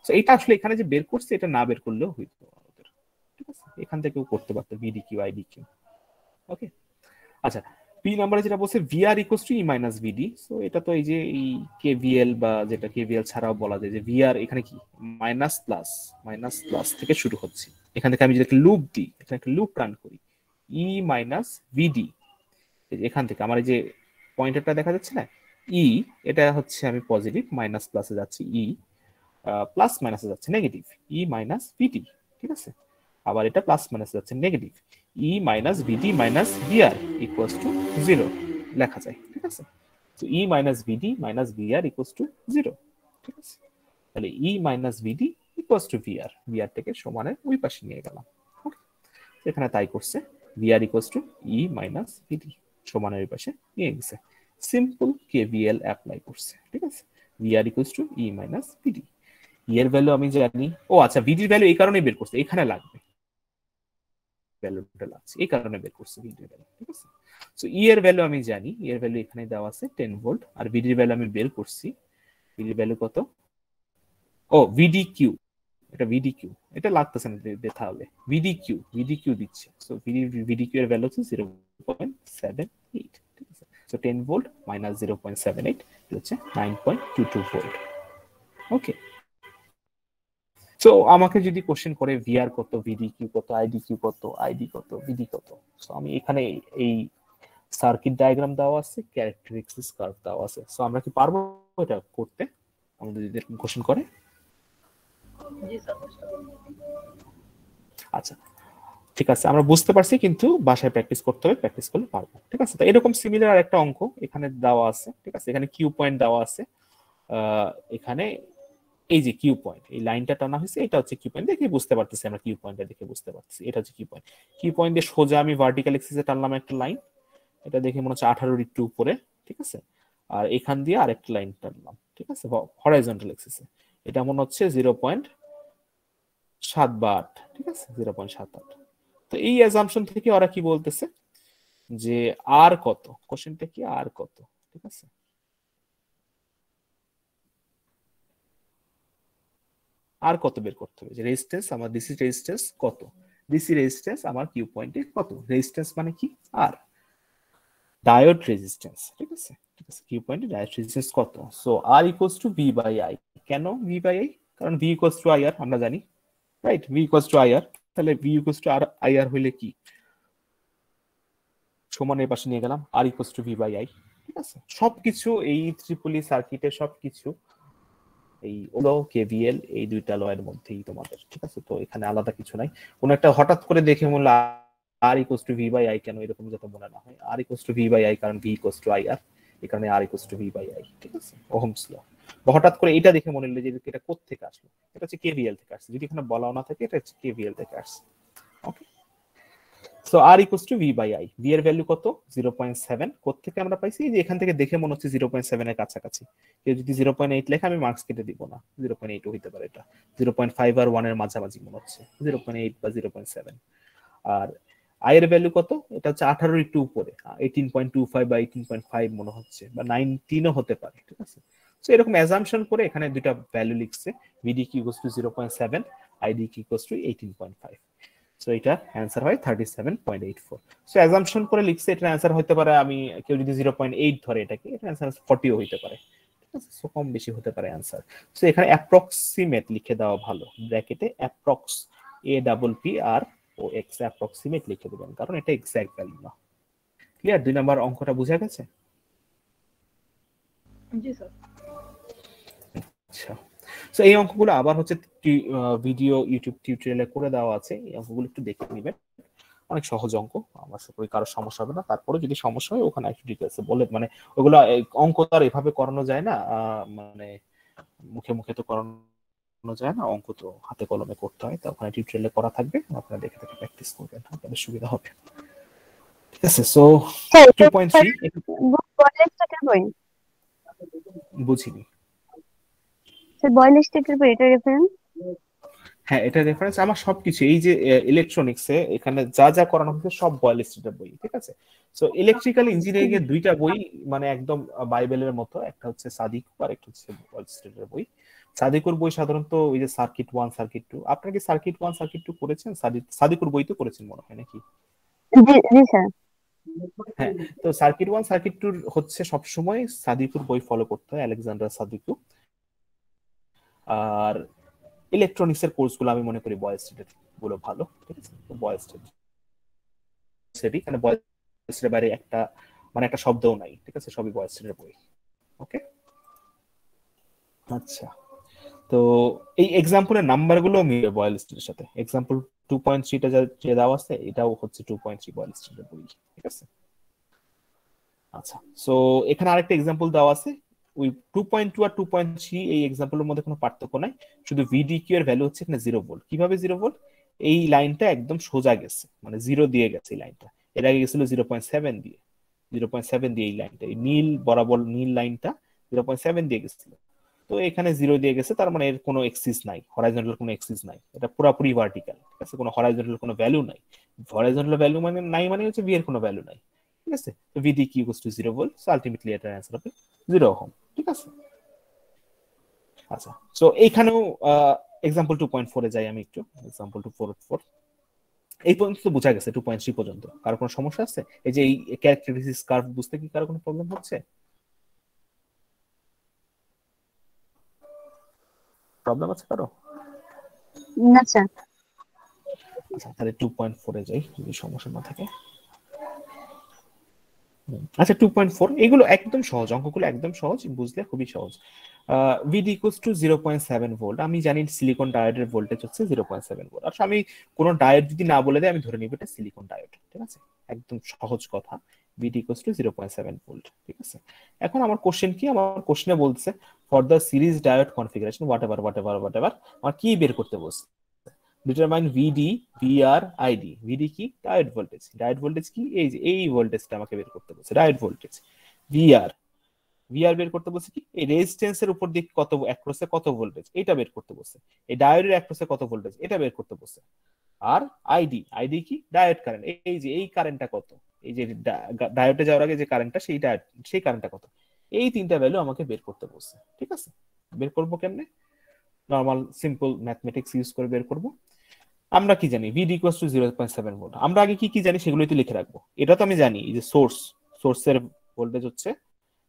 সো এটা আসলে এখানে যে বের করছে এটা না বের করলেও হইতো আমাদের, ঠিক আছে। এখান থেকেও করতে পারতো VD Q ID Q, okay. আচ্ছা, পি নাম্বারে যেটা বলছে VR equals to E minus VD, so এটা তো এই যে এই কেভিএল বা যেটা কেভিএল ছাড়াও বলা যায় যে ভিআর এখানে কি মাইনাস প্লাস থেকে শুরু হচ্ছে। এখান থেকে আমি যদি একটা লুপ দিই, এখানে একটা লুপ রান করি, ই মাইনাস ভিডি, এখান থেকে আমার এই যে পয়েন্টারটা দেখা যাচ্ছে না, ই, এটা হচ্ছে আমি পজিটিভ, মাইনাস প্লাসে যাচ্ছি, ই প্লাস মাইনাসে যাচ্ছে নেগেটিভ, ই মাইনাস ভিডি, ঠিক আছে। আবার এটা প্লাস মাইনাসে যাচ্ছে negative, E minus VD minus VR equals to 0 লেখা যায়, ঠিক আছে। তো E minus VD minus VR equals to 0, ঠিক আছে। তাহলে E minus VD equals to VR থেকে সমানের ওই পাশে নিয়ে গেলাম, ওকে। এখানে তাই করছে, VR equals to E minus VD সমানের ওই পাশে নিয়ে গেছে, সিম্পল কেভিএল অ্যাপ্লাই করছে, ঠিক আছে। VR equals to E minus VD, এর ভ্যালু আমি জানি, ও আচ্ছা ভিডির ভ্যালু এই কারণে বের করছে, এখানে লাগবে ভ্যালুটা লাগছে, এই কারণে বের করছে ভিডির ভ্যালু, ঠিক আছে। সো ই এর ভ্যালু আমি জানি, এর ভ্যালু এখানে দেওয়া আছে 10 ভোল্ট, আর ভিডির ভ্যালু আমি বের করছি, ভিডির ভ্যালু কত, ও ভিডি কিউ, এটা ভিডি কিউ, এটা লাগতেছে না দেখা হবে, ভিডি কিউ দিচ্ছে। সো ভিডি কিউ এর ভ্যালু হচ্ছে 0.78, ঠিক আছে। সো 10 ভোল্ট মাইনাস 0.78 হচ্ছে 9.22 ভোল্ট, ওকে। সো আমাকে যদি কোশ্চেন করে ভিআর কত, ভিডি কিউ কত, আইডি কিউ কত, আইডি কত, ভিডি কত, সো আমি এখানে এই সার্কিট ডায়াগ্রাম দেওয়া আছে, ক্যারেক্টারিস্টিক্স কার্ভ দেওয়া আছে। সো আমরা কি পারবো এটা করতে আমাদের যদি এরকম কোশ্চেন করে? আচ্ছা ঠিক আছে, আমরা বুঝতে পারছি, কিন্তু বাসায় প্র্যাকটিস করতে হবে, প্র্যাকটিস করলে পারবো। ঠিক আছে, তো এরকম সিমিলার একটা অঙ্ক এখানে দেওয়া আছে। ঠিক আছে, এখানে কিউ পয়েন্ট দেওয়া আছে। এখানে এই যে কিউ পয়েন্ট, এই লাইনটা টানা হয়েছে, এটা হচ্ছে কিউ পয়েন্ট। দেখে বুঝতে পারতেছি আমরা, কিউ পয়েন্টটা দেখে বুঝতে পারতেছি এটা হচ্ছে কিউ পয়েন্ট। কিউ পয়েন্ট দিয়ে সোজা আমি ভার্টিক্যাল এক্সিসে টানলাম একটা লাইন, এটা দেখে মনে হচ্ছে 18 একটু উপরে। ঠিক আছে, আর এখান দিয়ে আরেকটা লাইন টানলাম, ঠিক আছে, হরাইজন্টাল এক্সিসে, এটা মনে হচ্ছে 0.7 বা 8। ঠিক আছে, 0.78। তো এই অ্যাজাম্পশন থেকে ওরা কি বলতেছে যে আর কত, কোশ্চেনটা কি আর কত। ঠিক আছে, আর কত বের করতে হবে, যে রেজিস্ট্যান্স আমার ডিসি রেজিস্ট্যান্স কত, ডিসি রেজিস্ট্যান্স আমার কিউ পয়েন্টে কত, রেজিস্ট্যান্স মানে কি আর ডায়োড রেজিস্ট্যান্স। ঠিক আছে, ঠিক আছে, কিউ পয়েন্টে ডায়োড রেজিস্ট্যান্স কত। So R equals to V by I. কেন ভি বাই আই? কারণ V equals to I R আমরা জানি, right? V equals to I R, তাহলে V equals to R I R হইলে কি সমান এর পাশে নিয়ে গেলাম, R equals to V by I. ঠিক আছে, সবকিছু এই ট্রিপলি সার্কিটের সবকিছু এই ওলো কেভিএল এই দুইটা ল এর মধ্যেই তোমাদের। ঠিক আছে, তো এখানে আলাদা কিছু নাই। কোন একটা হঠাৎ করে দেখে মনে R equals to V by I কেন, এরকম যাতে মনে না হয়। R equals to V by I কারণ V equals to I R, এই কারণে R equals to V by I. ঠিক আছে, ওহমস ল। হঠাৎ করে এটা দেখে মনে হলো যে এটা কোথা থেকে আসলো, এটা হচ্ছে কেভিএল থেকে আসছে। যদি এখানে বলাও না থাকে, এটা হচ্ছে কেভিএল থেকে আসছে। Okay, so R equals to V by I. V এর ভ্যালু কত? 0.7। কোথা থেকে আমরা পাইছি? যে এখান থেকে দেখে মনে হচ্ছে 0.7 এর কাছাকাছি। কেউ যদি 0.8 লেখে আমি মার্কস কেটে দিব না, 0.8 হইতে পারে, এটা 0.5 আর 1 এর মাঝামাঝি মনে হচ্ছে, 0.8 বা 0.7। আর আই এর ভ্যালু কত? এটা হচ্ছে 18 একটু উপরে, 18.25 বা 18.5 মনে হচ্ছে, বা 19 ও হতে পারে। ঠিক আছে, সো এরকম অ্যাজাম্পশন করে এখানে দুইটা ভ্যালু লিখছে, ভিডি কি ইকুয়ালস টু 0.7, আইডি কি ইকুয়ালস টু 18.5। সো এটা অ্যান্সার হয় 37.84। সো অ্যাজাম্পশন করে লিখছে, এটার অ্যান্সার হতে পারে, আমি কেউ যদি 0.8 ধরে এটাকে, এটা অ্যান্সার 40 ও হইতে পারে। ঠিক আছে, সো কম বেশি হতে পারে অ্যান্সার। সো এখানে অ্যাপ্রক্সিমেট লিখে দেওয়া ভালো, ব্র্যাকেটে approx, A double P R O X, approximate লিখে দেবেন, কারণ এটা এক্সাক্ট ভ্যালু না। ক্লিয়ার? 2 নাম্বার অঙ্কটা বুঝা গেছে? জি স্যার। আচ্ছা, সো এই অঙ্কগুলো আবার হচ্ছে ভিডিও ইউটিউব টিউটোরিয়ালে করে দেওয়া আছে, এই অঙ্কগুলো একটু দেখে নেবেন, অনেক সহজ অঙ্ক, আমার আশা করি কারো সমস্যা হবে না। তারপরে যদি সমস্যা হয় ওখানে একটু ডিটেলসে বলে, মানে ওগুলো অঙ্ক তো আর এভাবে করানো যায় না, মানে মুখে মুখে তো করানো যায় না, অঙ্ক তো হাতে কলমে করতে হয়। তো ওখানে টিউটোরিয়ালে করা থাকবে, আপনারা দেখে দেখে প্র্যাকটিস করবেন, আপনাদের সুবিধা হবে। ঠিক আছে, সো স্যার 2.3 বয়েল বই, বুঝিনি। স্যার বয়েল স্টেটের বই, এটা রেফারেন্স? হ্যাঁ, এটা রেফারেন্স আমার সবকিছু, এই যে ইলেকট্রনিক্সে এখানে যা যা করানো হচ্ছে সব বয়েল স্ট্রিটের বই। ঠিক আছে, সো ইলেকট্রিক্যাল ইঞ্জিনিয়ারিং এর দুইটা বই মানে একদম বাইবেলের মতো, একটা হচ্ছে সাদিক আর একটা হচ্ছে বয়েল স্ট্রিটের বই। সাদিকুর বই সাধারণত ওই যে সার্কিট 1 সার্কিট 2, আপনারা কি সার্কিট 1 সার্কিট 2 করেছেন? সাদিকুর বই তো করেছেন মনে হয় নাকি? জি জি স্যার। হ্যাঁ, তো সার্কিট 1 সার্কিট 2 হচ্ছে সবসময় সাদিকুর বই ফলো করতে হয়, আলেকজান্ডার সাদিকু। আর ইলেকট্রনিক্স এর কোর্সগুলো আমি মনে করি বয়েল স্ট্রিটের গুলো ভালো। ঠিক আছে, বয়েল স্ট্রিট সেটি মানে বয়েল স্ট্রিটের বাইরে একটা মানে একটা শব্দও নাই। ঠিক আছে, সবই বয়েল স্ট্রিটের বই। ওকে, আচ্ছা, তো এই এক্সাম্পলের নাম্বারগুলো মিলে বয়েল স্ট্রিটের সাথে। এক্সাম্পল 2.3 টা যে দেওয়া আছে, এটাও হচ্ছে 2.3 বয়েল স্ট্রিটের বই। ঠিক আছে, আচ্ছা, সো এখানে আরেকটা এক্সাম্পল দেওয়া আছে, ওই 2.2 আর 2.3 এই এক্সাম্পলের মধ্যে কোনো পার্থক্য নাই, শুধু ভিডিকিউ এর ভ্যালু হচ্ছে এখানে 0 ভোল্ট। কিভাবে 0 ভোল্ট? এই লাইনটা একদম সোজা গেছে, মানে 0 দিয়ে গেছে এই লাইনটা, এর আগে গেছিল 0.7 দিয়ে, 0.7 দিয়ে এই লাইনটা, এই নীল বরাবর নীল লাইনটা 0.7 দিয়ে গেছিল। তো এখানে 0 দিয়ে গেছে, তার মানে এর কোনো এক্সিস নাই, হরাইজন্টাল কোনো এক্সিস নাই, এটা পুরোপুরি ভার্টিক্যাল। ঠিক আছে, কোনো হরাইজন্টাল কোনো ভ্যালু নাই। হরাইজন্টাল ভ্যালু মানে নাই, মানে হচ্ছে ভি এর কোনো ভ্যালু নাই। ঠিক আছে, তো ভিডি কি equals to 0 volt, so ultimately এটার অ্যানসার হবে 0 ওহম। ঠিক আছে, আচ্ছা, সো এইখানেও এক্সাম্পল 2.4 এ যাই আমি একটু, এক্সাম্পল 2.4 এই পর্যন্ত তো বোঝা গেছে, 2.3 পর্যন্ত। কারো কোনো সমস্যা আছে? এই যে এই ক্যারেক্টারিস্টিক্স কার্ভ বুঝতে কি কারো কোনো প্রবলেম হচ্ছে? প্রবলেম আছে কারো? না স্যার। আচ্ছা তাহলে 2.4 এ যাই যদি সমস্যা না থাকে। আচ্ছা 2.4 এগুলো একদম সহজ, অঙ্কগুলো একদম সহজ, বুঝলে খুবই সহজ। ভিডি ইকুয়ালস টু 0.7 ভোল্ট। আমি জানি সিলিকন ডায়োডের ভোল্টেজ হচ্ছে 0.7 ভোল্ট। আচ্ছা আমি কোনো ডায়োড যদি না বলে দেয় আমি ধরে নিব এটা সিলিকন ডায়োড, ঠিক আছে? একদম সহজ কথা। ভিডি ইকুয়ালস টু 0.7 ভোল্ট, ঠিক আছে? এখন আমার কোশ্চেন কি? আমার কোশ্চেনে বলছে for the series diode configuration what ever আমার কি বের করতে বলছে? ডিটারমাইন ভিডি, ভিআর, আইডি। ভিডি কি? Diode voltage. ডায়োড ভোল্টেজ কি? এই যে এই ভোল্টেজটা আমাকে বের করতে বলছে, ডায়োড ভোল্টেজ। ভিআর, ভিআর বের করতে বলছে কি? এই রেজিস্ট্যান্সের উপর দিক কত অ্যাক্রসে কত ভোল্টেজ, এটা বের করতে বলছে। এই ডায়োডের অ্যাক্রসে কত ভোল্টেজ, এটা বের করতে বলছে। আর আইডি, আইডি কি? Diode current. এই যে এই কারেন্টটা কত, এই যে ডায়োডে যাওয়ার আগে যে কারেন্টটা, সেই ডায়োড, সেই কারেন্টটা কত, এই তিনটা ভ্যালু আমাকে বের করতে বলছে, ঠিক আছে? বের করবো কেমনে? নরমাল সিম্পল ম্যাথমেটিক্স ইউজ করে বের করবো। আমরা কি জানি? ভিডি ইকুয়ালস টু 0.7 ভোল্ট। আমরা আগে কি কি জানি সেগুলোই তো লিখে রাখবো। এটা তো আমি জানি এই যে সোর্সের ভোল্টেজ হচ্ছে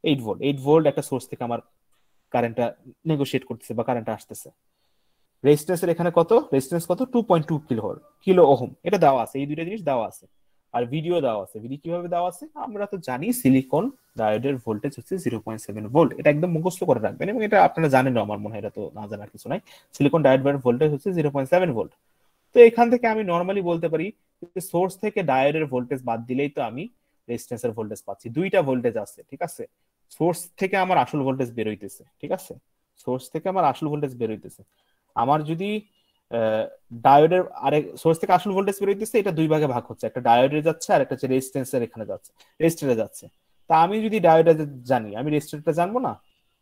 8 ভোল্ট। 8 ভোল্ট একটা সোর্স থেকে আমার কারেন্টটা নেগোশিয়েট করতেছে বা কারেন্টটা আসতেছে। রেজিস্ট্যান্সের এখানে কত? রেজিস্ট্যান্স কত? 2.2 কিলো ওহম। এটা দেওয়া আছে, এই দুইটা জিনিস দেওয়া আছে। আর ভিডিও দেওয়া আছে। ভিডি কিভাবে দেওয়া আছে? আমরা তো জানি সিলিকন ডায়োডের ভোল্টেজ হচ্ছে 0.7 ভোল্ট। এটা একদম মুখস্থ করে রাখবেন এবং এটা আপনারা জানেন, আমার মনে হয় এটা তো না জানার কিছু নাই। সিলিকন ডায়োডের ভোল্টেজ হচ্ছে 0.7 ভোল্ট। তো এখান থেকে আমি নরমালি বলতে পারি সোর্স থেকে ডায়োডের ভোল্টেজ বাদ দিলেই তো আমি রেজিস্ট্যান্সের ভোল্টেজ পাচ্ছি। দুইটা ভোল্টেজ আছে, ঠিক আছে? সোর্স থেকে আমার আসল ভোল্টেজ বের হইতেছে, ঠিক আছে? সোর্স থেকে আমার আসল ভোল্টেজ বের হইতেছে। আমার যদি ডায়োডের আরেক সোর্স থেকে আসল ভোল্টেজ বের হইতেছে, এটা দুই ভাগে ভাগ হচ্ছে, একটা ডায়োডে যাচ্ছে আর একটা হচ্ছে রেজিস্ট্যান্সের এখানে যাচ্ছে, রেজিস্ট্যান্সে যাচ্ছে। তা আমি যদি ডায়োডে জানি, আমি রেজিস্ট্যান্সটা জানবো না?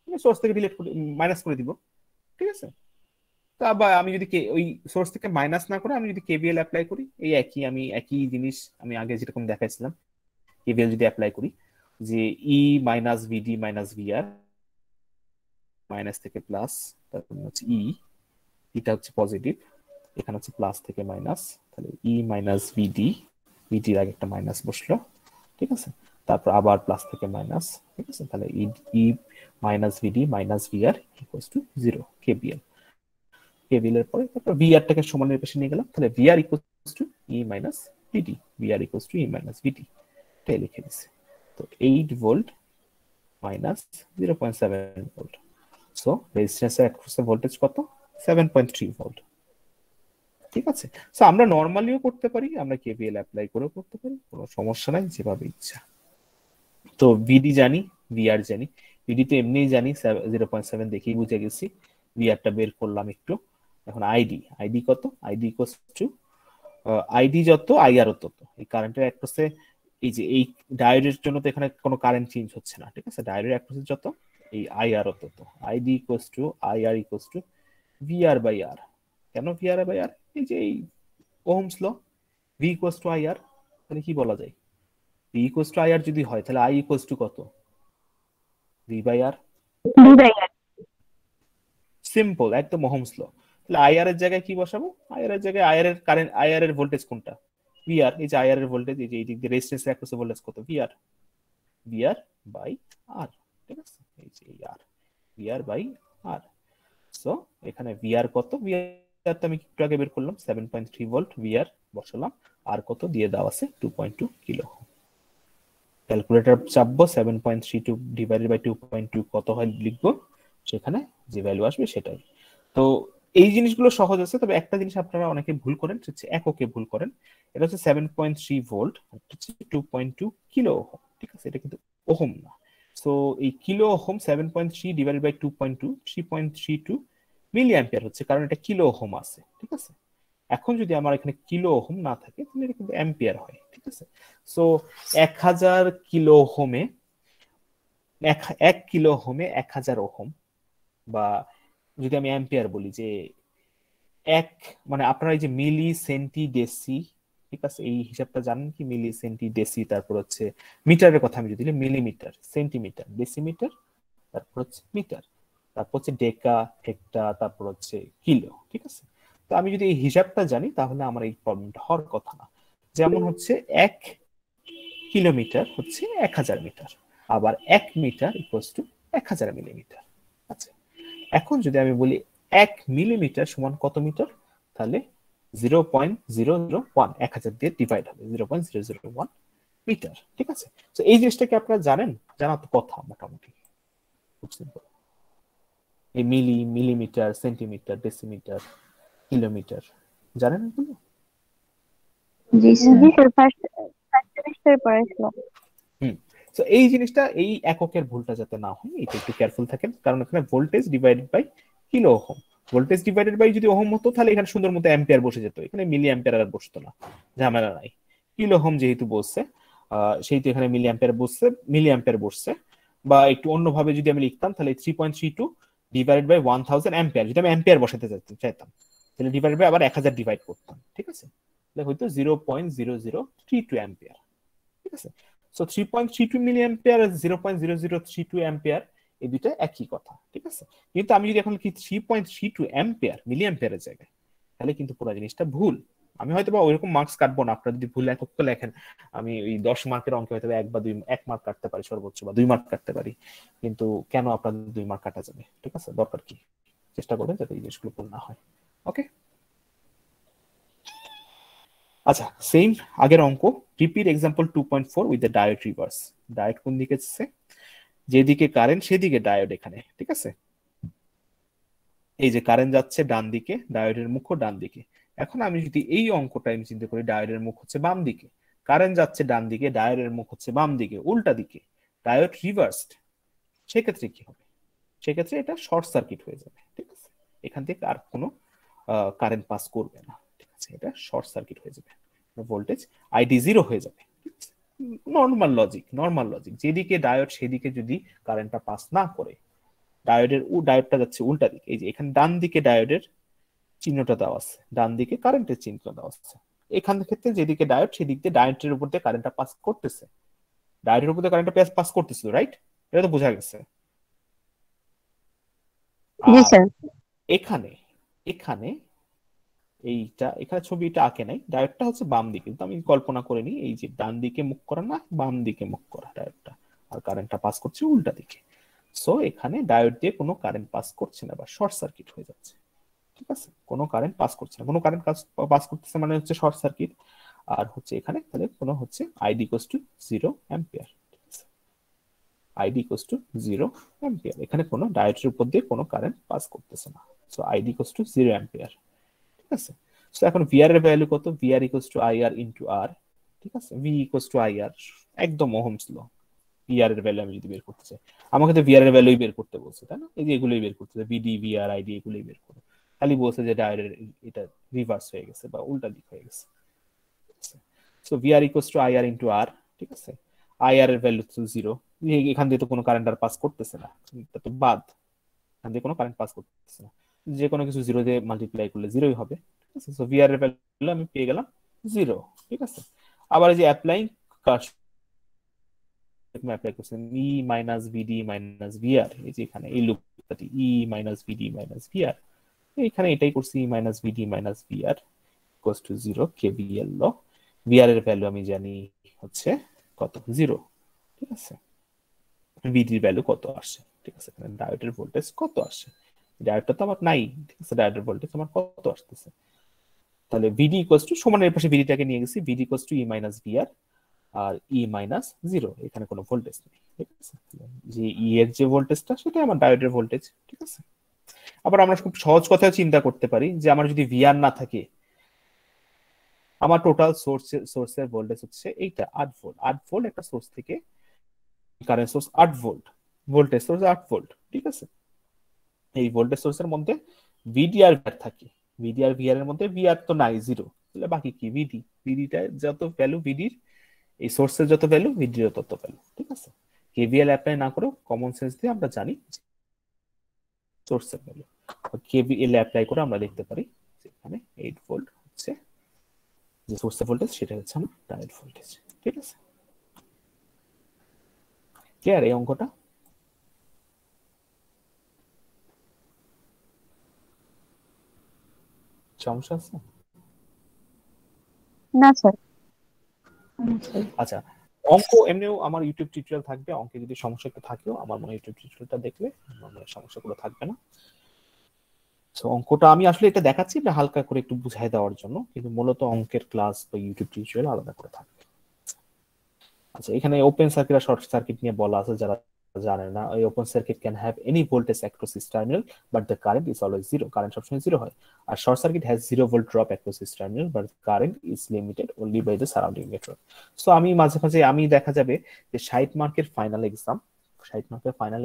আমি সোর্স থেকে ডিলিট করে মাইনাস করে দিব, ঠিক আছে? তা বা আমি যদি ওই সোর্স থেকে মাইনাস না করে আমি যদি কেভিএল অ্যাপ্লাই করি, এই একই জিনিস আমি আগে যেরকম দেখাইছিলাম, কেভিএল যদি অ্যাপ্লাই করি যে ই minus VD minus VR, minus থেকে প্লাস, তারপর হচ্ছে এটা হচ্ছে পজিটিভ, এখানে হচ্ছে প্লাস থেকে মাইনাস, তাহলে ই মাইনাস ভিডি, ভিডির আগে একটা মাইনাস বসলো, ঠিক আছে? তারপর আবার প্লাস থেকে মাইনাস, ঠিক আছে? তাহলে E minus VD minus VR equals to 0 KVL. KVL এর পরে তারপর ভিআর টাকে সমানের পাশে নিয়ে গেলাম, তাহলে VR equals to E minus VD, VR equals to E minus VD, এটাই লিখে দিছি। তো 8 ভোল্ট মাইনাস 0.7 ভোল্ট। সো রেজিস্ট্যান্সের অ্যাক্রসে ভোল্টেজ কত? 7.3 ভোল্ট, ঠিক আছে? সো আমরা নরমালিও করতে পারি, আমরা কেভিএল অ্যাপ্লাই করেও করতে পারি, কোনো সমস্যা নাই, যেভাবে ইচ্ছা। তো ভিডি জানি, ভিআর জানি। ভিডি তো এমনিই জানি 0.7 দেখেই বুঝে গেছি। ভিআরটা বের করলাম একটু। এখন আইডি কত? আইডি ইকুয়ালস টু আইডি যত আইআর তত। এই কারেন্টের অ্যাক্রসে এই যে এই ডায়োডের জন্য তো এখানে কোনো কারেন্ট চেঞ্জ হচ্ছে না, ঠিক আছে? ডায়োডের অ্যাক্রসে যত এই আইআর তত। ID equals to IR equals to VR by R. কেন ভিআর বাই আর? এই যে এই ohm's law, V equals to IR. তাহলে কি বলা যায়? ভি ইকুয়ালস টু আইআর যদি হয় তাহলে আই ইকুয়ালস টু কত? V by R. সিম্পল, একদম ওহমস ল। তাহলে আইআর এর জায়গায় কি বসাবো? আইআর এর জায়গায় আইআর এর কারেন্ট, আইআর এর ভোল্টেজ কোনটা? ভিআর। এই যে আইআর এর ভোল্টেজ, এই যে এই দিক দিয়ে রেজিস্ট্যান্স এর অ্যাক্রসে ভোল্টেজ কত? ভিআর, ভিআর বাই আর, ঠিক আছে? এই যে এই আর, ভিআর বাই আর। সো এখানে ভিআর কত? ভিআর তো আমি একটু আগে বের করলাম 7.3 ভোল্ট, ভিআর বসালাম, আর কত দিয়ে দেওয়া আছে? 2.2 কিলো। ক্যালকুলেটর চাপবো, 7.32 ডিভাইডেড বাই 2.2 কত হয় লিখবো, সেখানে যে ভ্যালু আসবে সেটাই। তো এই জিনিসগুলো সহজ আছে, তবে একটা জিনিস আপনারা অনেকে ভুল করেন, হচ্ছে এককে ভুল করেন। এটা হচ্ছে 7.3 ভোল্ট, হচ্ছে 2.2 কিলো ওহম, ঠিক আছে? এটা কিন্তু ওহম না। সো এই kilo ohm 7.3 divided by 2.2, 3.32 milli ampere হচ্ছে, কারণ এটা কিলো ওহম আছে, ঠিক আছে? এখন যদি আমার এখানে কিলো ওহম না থাকে তাহলে এটা কিন্তু অ্যাম্পিয়ার হয়, ঠিক আছে? সো 1000 কিলো ওহমে 1 কিলো ওহমে 1000 ওহম, বা যদি আমি অ্যাম্পিয়ার বলি যে এক, মানে আপনারা এই যে মিলি সেন্টি ডেসি, ঠিক আছে? এই হিসাবটা জানেন কি? মিলি সেন্টি ডেসি, তারপর হচ্ছে মিটারের কথা আমি যদি মিলিমিটার, সেন্টিমিটার, ডেসিমিটার, তারপর হচ্ছে মিটার, তারপর হচ্ছে ডেকা, হেক্টা, তারপর হচ্ছে কিলো, ঠিক আছে? তো আমি যদি এই হিসাবটা জানি তাহলে আমার এই প্রবলেমটা হওয়ার কথা না। যেমন হচ্ছে 1 কিলোমিটার হচ্ছে 1000 মিটার, আবার 1 মিটার ইকুয়ালস টু 1000 মিলিমিটার। আচ্ছা, এখন যদি আমি বলি 1 মিলিমিটার সমান কত মিটার, তাহলে 0.001 1000 দিয়ে ডিভাইড হবে 0.001 মিটার। ঠিক আছে, তো এই জিনিসটাকে আপনারা জানেন, জানা তো কথা মোটামুটি, খুব সিম্পল। এই মিলি, মিলিমিটার, সেন্টিমিটার, ডেসিমিটার, কিলোমিটার জানেন এগুলো? জি স্যার। জি স্যার, ফার্স্ট সেমিস্টারে পড়াইছিলাম। তো এই জিনিসটা, এই এককের ভুলটা যাতে না হয় এটা একটু কেয়ারফুল থাকেন, কারণ এখানে voltage divided by kilo ohm, voltage divided by যদি ওহম হতো তাহলে এখানে সুন্দর মতো অ্যাম্পিয়ার বসে যেত, এখানে মিলি অ্যাম্পিয়ার আর বসতো না, ঝামেলা নাই। কিলো ওহম যেহেতু বসছে সেই তো এখানে মিলি অ্যাম্পিয়ার বসছে, মিলি অ্যাম্পিয়ার বসছে। বা একটু অন্যভাবে যদি আমি লিখতাম তাহলে 3.32 ডিভাইডেড বাই 1000 অ্যাম্পিয়ার, যদি আমি অ্যাম্পিয়ার বসাতে চাইতাম তাহলে ডিভাইড বাই আবার 1000 ডিভাইড করতাম। ঠিক আছে, তাহলে হয়তো 0.0032 অ্যাম্পিয়ার। ঠিক আছে, সো 3.32 মিলি অ্যাম্পিয়ার আর 0.0032 অ্যাম্পিয়ার এই দুইটা একই কথা। ঠিক আছে, কিন্তু আমি যদি এখন লিখি 3.32 অ্যাম্পিয়ার মিলি অ্যাম্পিয়ারের জায়গায়, তাহলে কিন্তু পুরো জিনিসটা ভুল। আমি হয়তো বা ওইরকম মার্কস কাটবো না, আপনারা যদি ভুল একক লেখেন, আমি ওই 10 মার্কের অঙ্কে হয়তো 1 মার্ক কাটতে পারি সর্বোচ্চ, বা 2 মার্ক কাটতে পারি, কিন্তু কেন আপনাদের 2 মার্ক কাটা যাবে? ঠিক আছে, দরকার কি, চেষ্টা করবেন যাতে এই জিনিসগুলো ভুল না হয়। ওকে, আচ্ছা, সেম আগের অঙ্ক, repeat example 2.4 with the diode reverse. Diode কোন দিকে যাচ্ছে? যেদিকে কারেন্ট সেদিকে ডায়োড এখানে। ঠিক আছে, এই যে কারেন্ট যাচ্ছে ডান দিকে, ডায়োডের মুখও ডান দিকে। এখন আমি যদি এই অঙ্কটা আমি চিন্তা করি, ডায়োডের মুখ হচ্ছে বাম দিকে, কারেন্ট যাচ্ছে ডান দিকে, ডায়োডের মুখ হচ্ছে বাম দিকে, উল্টা দিকে, ডায়োড রিভার্সড, সেক্ষেত্রে কি হবে? সেক্ষেত্রে এটা শর্ট সার্কিট হয়ে যাবে। ঠিক আছে, এখান থেকে আর কোনো কারেন্ট পাস করবে না। ঠিক আছে, এটা শর্ট সার্কিট হয়ে যাবে, ভোল্টেজ আইডি 0 হয়ে যাবে। নর্মাল লজিক, নর্মাল লজিক, যেদিকে ডায়োড সেদিকে যদি কারেন্টটা পাস না করে, ডায়োডটা যাচ্ছে উল্টা দিকে, এই যে এখানে ডান দিকে ডায়োডের চিহ্নটা দেওয়া আছে, ডান দিকে কারেন্টের চিহ্ন দেওয়া আছে। এখান ক্ষেত্রে যেদিকে ডায়োড সেদিক দিয়ে ডায়োডের উপর দিয়ে কারেন্টটা পাস করতেছে, ডায়োডের উপর দিয়ে কারেন্টটা পাস করতেছিল, রাইট? এটা তো বোঝা গেছে। জি আর স্যার। এখানে এখানে এইটা, এখানে ছবিটা আঁকে নাই, ডায়োডটা হচ্ছে বাম দিকে, কিন্তু আমি কল্পনা করে নিই এই যে ডান দিকে মুখ করা না, বাম দিকে মুখ করা ডায়োডটা, আর কারেন্টটা পাস করছে উল্টা দিকে। সো এখানে ডায়োড দিয়ে কোনো কারেন্ট পাস করছে না, বা শর্ট সার্কিট হয়ে যাচ্ছে। ঠিক আছে, কোনো কারেন্ট পাস করছে না, কোনো কারেন্ট পাস করতেছে মানে হচ্ছে শর্ট সার্কিট। আর হচ্ছে এখানে তাহলে কোনো হচ্ছে আইডি ইকুয়ালস টু 0 অ্যাম্পিয়ার। ঠিক আছে, আইডি ইকুয়ালস টু 0 অ্যাম্পিয়ার, এখানে কোনো ডায়োডের উপর দিয়ে কোনো কারেন্ট পাস করতেছে না, so ID equals to 0 ampere. ঠিক আছে, সো এখন ভিআর এর ভ্যালু কত? VR equals to IR into R. ঠিক আছে, ভি ইকুয়ালস টু আইআর, একদম ওহমস ল। ভিআর এর ভ্যালু আমি যদি বের করতে চাই, আমাকে তো ভিআর এর ভ্যালুই বের করতে বলছে, তাই না? এই যে এগুলোই বের করতে, ভিডি, ভিআর, আইডি এগুলোই বের করো। খালি বলছে যে ডায়োডের এটা রিভার্স হয়ে গেছে বা উল্টা দিক হয়ে গেছে। So VR equals to IR into R. ঠিক আছে, আইআর এর ভ্যালু তো 0, এখান দিয়ে তো কোনো কারেন্ট আর পাস করতেছে না, এটা তো বাদ, এখান দিয়ে কোনো কারেন্ট পাস করতেছে না, যে কোনো কিছু 0 দিয়ে মাল্টিপ্লাই করলে 0ই হবে। ঠিক আছে, সো ভিআর এর ভ্যালু আমি পেয়ে গেলাম 0। ঠিক আছে, আবার এই যে অ্যাপ্লাইং অ্যাপ্লাই করছেন E minus VD minus VR, এই যে এখানে এই লুপটাতে E minus VD minus VR, এখানে এটাই করছি, E minus VD minus VR equals to 0 KVL law. VR এর ভ্যালু আমি জানি হচ্ছে কত? 0। ঠিক আছে, ভিডির ভ্যালু কত আসছে? ঠিক আছে, এখানে ডায়োডের ভোল্টেজ কত আসছে? ডায়োডটা তো আমার নাই। ঠিক আছে, ডায়োডের ভোল্টেজ আমার কত আসতেছে? তাহলে ভিডি ইকুয়ালস টু, সমানের পাশে ভিডিটাকে নিয়ে গেছি, VD equals to E minus VR আর ই মাইনাস 0, এখানে কোনো ভোল্টেজ নেই। ঠিক আছে, যে ই এর যে ভোল্টেজটা সেটা আমার ডায়োডের ভোল্টেজ। ঠিক আছে, আবার আমরা খুব সহজ কথায় চিন্তা করতে পারি যে আমার যদি ভিআর না থাকে, আমার টোটাল সোর্সের ভোল্টেজ হচ্ছে এইটা 8 ভোল্ট। 8 ভোল্ট একটা সোর্স থেকে, current source 8 volt, voltage source 8 volt. ঠিক আছে, এই ভোল্টেজ সোর্সের মধ্যে ভিডি আর ভিআর থাকে, ভিডি আর ভিআর এর মধ্যে ভিআর তো নাই, 0, তাহলে বাকি কি? ভিডি, ভিডিটা যত ভ্যালু ভিডির, এই সোর্সের যত ভ্যালু ভিডির তত ভ্যালু। ঠিক আছে, কেভিএল অ্যাপ্লাই না করেও কমন সেন্স দিয়ে আমরা জানি সোর্সের ভ্যালু, কেভিএল অ্যাপ্লাই করে আমরা দেখতে পারি এখানে 8 ভোল্ট হচ্ছে যে সোর্সের ভোল্টেজ, সেটা হচ্ছে আমার ডায়োড ভোল্টেজ। ঠিক আছে, ক্লিয়ার এই অঙ্কটা? সমস্যা আছে? না স্যার। আচ্ছা, অঙ্ক এমনিও আমার ইউটিউব টিউটোরিয়াল থাকবে, অঙ্কে যদি সমস্যা একটু থাকেও আমার মনে ইউটিউব টিউটোরিয়ালটা দেখলে আমার মনে সমস্যাগুলো থাকবে না। সো অঙ্কটা আমি আসলে এটা দেখাচ্ছি এটা হালকা করে একটু বুঝাই দেওয়ার জন্য, কিন্তু মূলত অঙ্কের ক্লাস বা ইউটিউব টিউটোরিয়াল আলাদা করে থাকবে। আচ্ছা, এখানে ওপেন সার্কিট আর শর্ট সার্কিট নিয়ে বলা আছে, যারা জানে না, এই open circuit can have any voltage across its terminal but the current is always zero, current সবসময় জিরো হয়। আর short circuit has 0 volt drop across its terminal but current is limited only by the surrounding network. So আমি মাঝে মাঝে আমি দেখা যাবে যে 60 মার্কের ফাইনাল